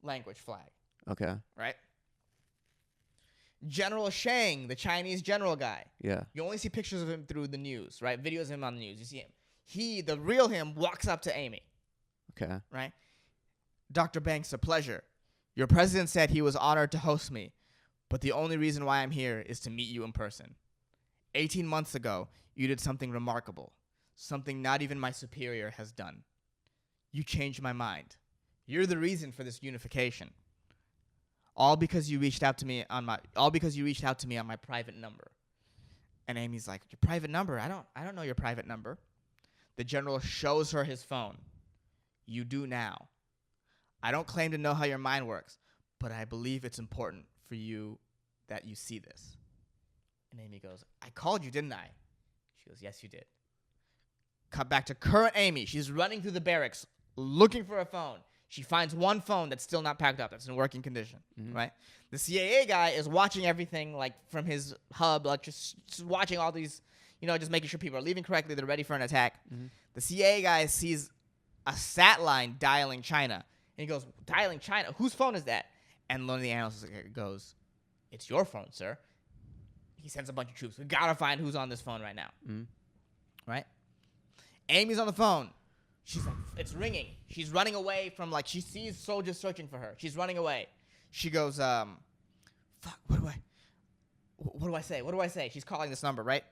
language flag. Okay. Right? General Shang, the Chinese general guy. Yeah. You only see pictures of him through the news, right? Videos of him on the news. You see him. The real him, walks up to Amy. Okay. Right? Dr. Banks, a pleasure. Your president said he was honored to host me, but the only reason why I'm here is to meet you in person. 18 months ago, you did something remarkable, something not even my superior has done. You changed my mind. You're the reason for this unification. All because you reached out to me on my private number. And Amy's like, your private number? I don't know your private number. The general shows her his phone. You do now. I don't claim to know how your mind works, but I believe it's important for you that you see this. And Amy goes, I called you, didn't I? She goes, yes, you did. Cut back to current Amy. She's running through the barracks looking for a phone. She finds one phone that's still not packed up, that's in working condition, right? The CIA guy is watching everything from his hub, just watching all these, just making sure people are leaving correctly, they're ready for an attack. The CIA guy sees a sat line dialing China. And he goes, dialing China? Whose phone is that? And one of the analysts goes, it's your phone, sir. He sends a bunch of troops. We gotta find who's on this phone right now. Right? Amy's on the phone. She's like, it's ringing. She's running away from, she sees soldiers searching for her. She's running away. She goes, fuck, what do I say? What do I say? She's calling this number, right?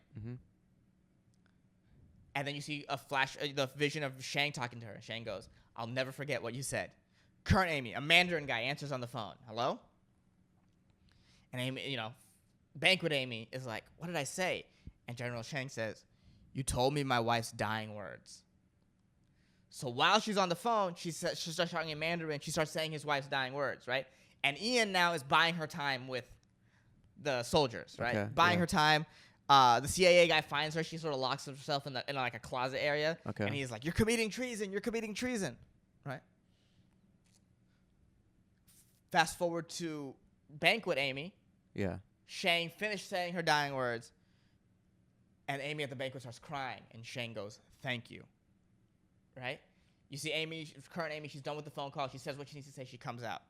And then you see a flash, the vision of Shang talking to her. And Shang goes, I'll never forget what you said. Current Amy, a Mandarin guy, answers on the phone. Hello? And Amy, Banquet Amy is like, what did I say? And General Shang says, you told me my wife's dying words. So while she's on the phone, she starts talking in Mandarin. She starts saying his wife's dying words, right? And Ian now is buying her time with the soldiers, right? Okay, Buying her time. The CIA guy finds her. She sort of locks herself in a closet area. Okay. And he's like, you're committing treason. You're committing treason, right? Fast forward to Banquet Amy. Yeah. Shang finished saying her dying words. And Amy at the banquet starts crying. And Shang goes, thank you. Right? You see Amy, current Amy, she's done with the phone call. She says what she needs to say. She comes out.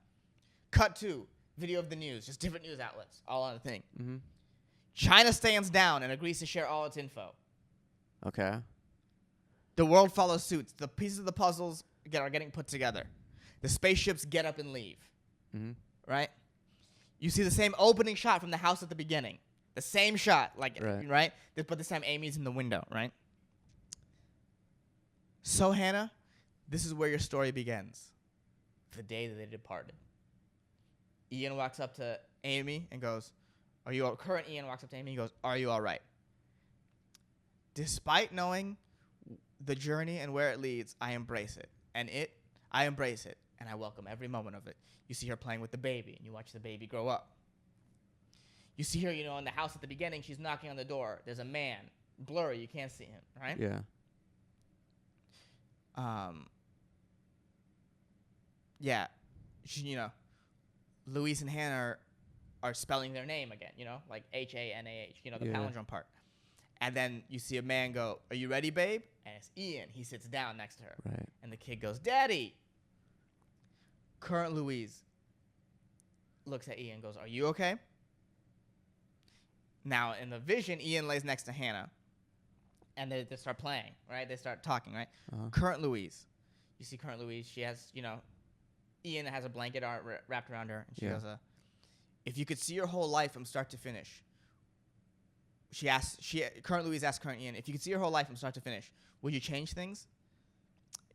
Cut to Video of the news, just different news outlets, all on a thing. Mm-hmm. China stands down and agrees to share all its info. Okay. The world follows suit. The pieces of the puzzles are getting put together. The spaceships get up and leave. Mm-hmm. Right? You see the same opening shot from the house at the beginning. The same shot, like, right? But this time Amy's in the window, right? So, Hannah, this is where your story begins. The day that they departed. Ian walks up to Amy and goes, current Ian walks up to Amy and goes, are you all right? Despite knowing the journey and where it leads, I embrace it. I embrace it, and I welcome every moment of it. You see her playing with the baby, and you watch the baby grow up. You see her, in the house at the beginning, she's knocking on the door. There's a man, blurry, you can't see him, right? Yeah. Yeah, Louise and Hannah are spelling their name again, like Hanah, the palindrome part. And then you see a man go, are you ready, babe? And it's Ian. He sits down next to her. Right. And the kid goes, Daddy. Current Louise looks at Ian and goes, are you okay? Now, in the vision, Ian lays next to Hannah. And they start playing, right? They start talking, right? Uh-huh. Current Louise. You see current Louise. She has, Ian has a blanket wrapped around her. And she goes, if you could see your whole life from start to finish. Current Louise asks current Ian, if you could see your whole life from start to finish, would you change things?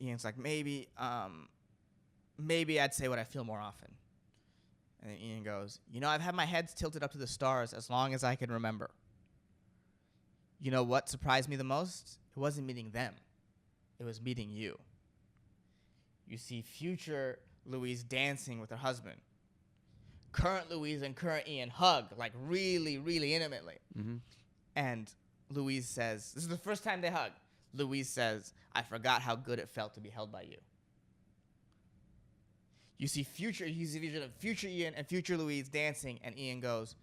Ian's like, maybe I'd say what I feel more often. And then Ian goes, I've had my head tilted up to the stars as long as I can remember. You know what surprised me the most? It wasn't meeting them. It was meeting you. You see future Louise dancing with her husband. Current Louise and current Ian hug, like really, really intimately. Mm-hmm. And Louise says, this is the first time they hug. Louise says, I forgot how good it felt to be held by you. You see future Ian and future Louise dancing, and Ian goes,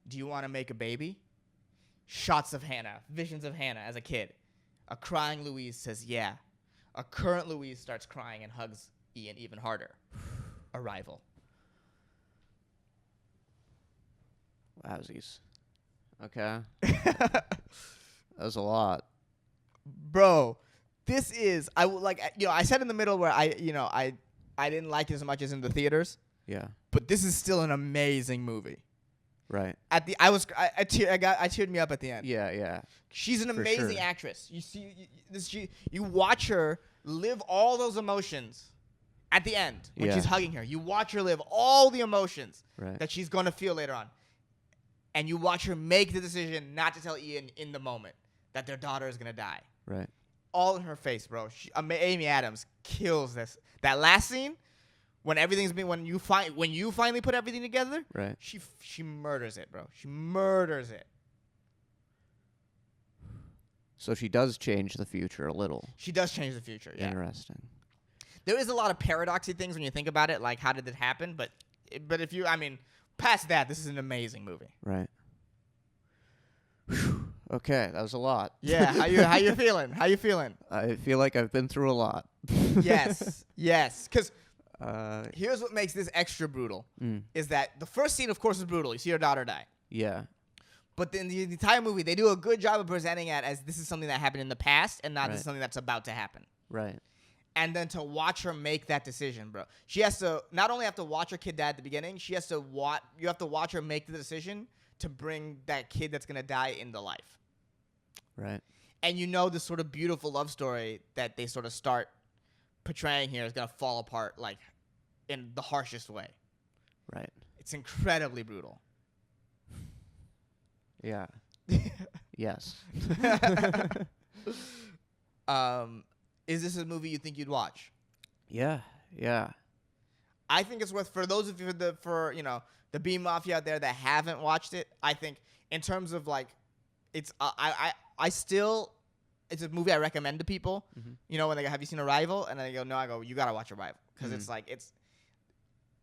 do you want to make a baby? Shots of Hannah, visions of Hannah as a kid. A crying Louise says, yeah. A current Louise starts crying and hugs Ian even harder. Arrival. Wowsies. Okay. That was a lot. Bro, this is, I said in the middle where I didn't like it as much as in the theaters. Yeah. But this is still an amazing movie. Right. I teared me up at the end. Yeah, yeah. She's an amazing actress. You see, you watch her live all those emotions at the end when she's hugging her. You watch her live all the emotions that she's going to feel later on. And you watch her make the decision not to tell Ian in the moment that their daughter is going to die. Right. All in her face, bro. Amy Adams kills this. That last scene, when you finally put everything together, right. She murders it, bro. She murders it. So she does change the future a little. She does change the future, yeah. Interesting. There is a lot of paradoxy things when you think about it, like how did it happen? But if you, past that, this is an amazing movie. Right. Whew. Okay, that was a lot. Yeah, how you feeling? How you feeling? I feel like I've been through a lot. Yes. Because here's what makes this extra brutal, is that the first scene, of course, is brutal. You see your daughter die. Yeah. But then the entire movie, they do a good job of presenting it as this is something that happened in the past and not this is something that's about to happen. Right. And then to watch her make that decision, bro. She has to not only have to watch her kid die at the beginning, you have to watch her make the decision to bring that kid that's going to die into life. Right. And this sort of beautiful love story that they sort of start portraying here is going to fall apart like in the harshest way. Right. It's incredibly brutal. Yeah. Yes. Is this a movie you think you'd watch? Yeah. Yeah. I think it's worth, for those of you the B Mafia out there that haven't watched it. I think in terms of it's it's a movie I recommend to people. Mm-hmm. When they go, have you seen Arrival? And then they go, no. I go, you gotta watch Arrival because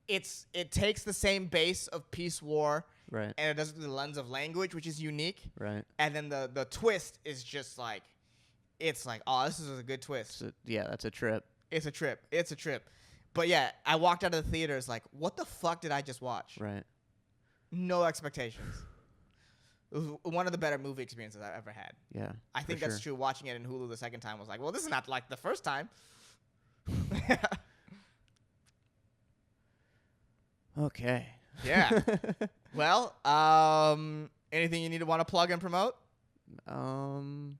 it takes the same base of peace war, right? And it does it through the lens of language, which is unique, right? And then the twist is just it's oh, this is a good twist. That's a trip. It's a trip. But yeah, I walked out of the theaters what the fuck did I just watch? Right. No expectations. It was one of the better movie experiences I've ever had. Yeah. I think for that's sure. true. Watching it in Hulu the second time was like, well, this is not like the first time. Okay. Yeah. Well, anything you need to want to plug and promote? No.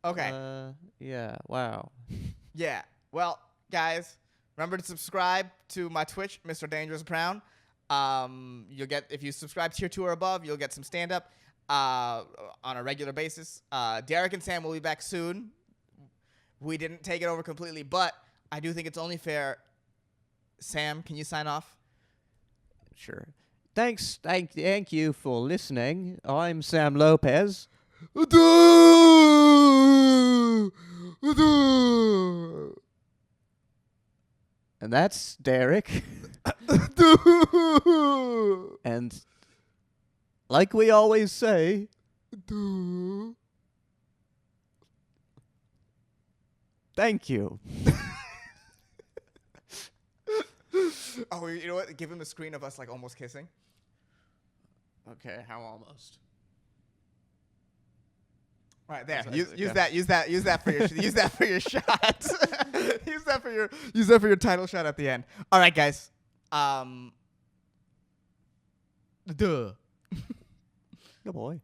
Okay. Yeah. Wow. Yeah. Well, guys, remember to subscribe to my Twitch, Mr. Dangerous Brown. You'll get, if you subscribe tier 2 or above, you'll get some stand up on a regular basis. Deric and Sam will be back soon. We didn't take it over completely, but I do think it's only fair. Sam, can you sign off? Sure. Thanks. Thank you for listening. I'm Sam Lopez. And that's Deric. And like we always say, thank you. Oh, you know what? Give him a screen of us like almost kissing. Okay, how almost? Right there. That's Use, okay. use that for your use that for your shot. use that for your title shot at the end. All right, guys. Duh. Good boy.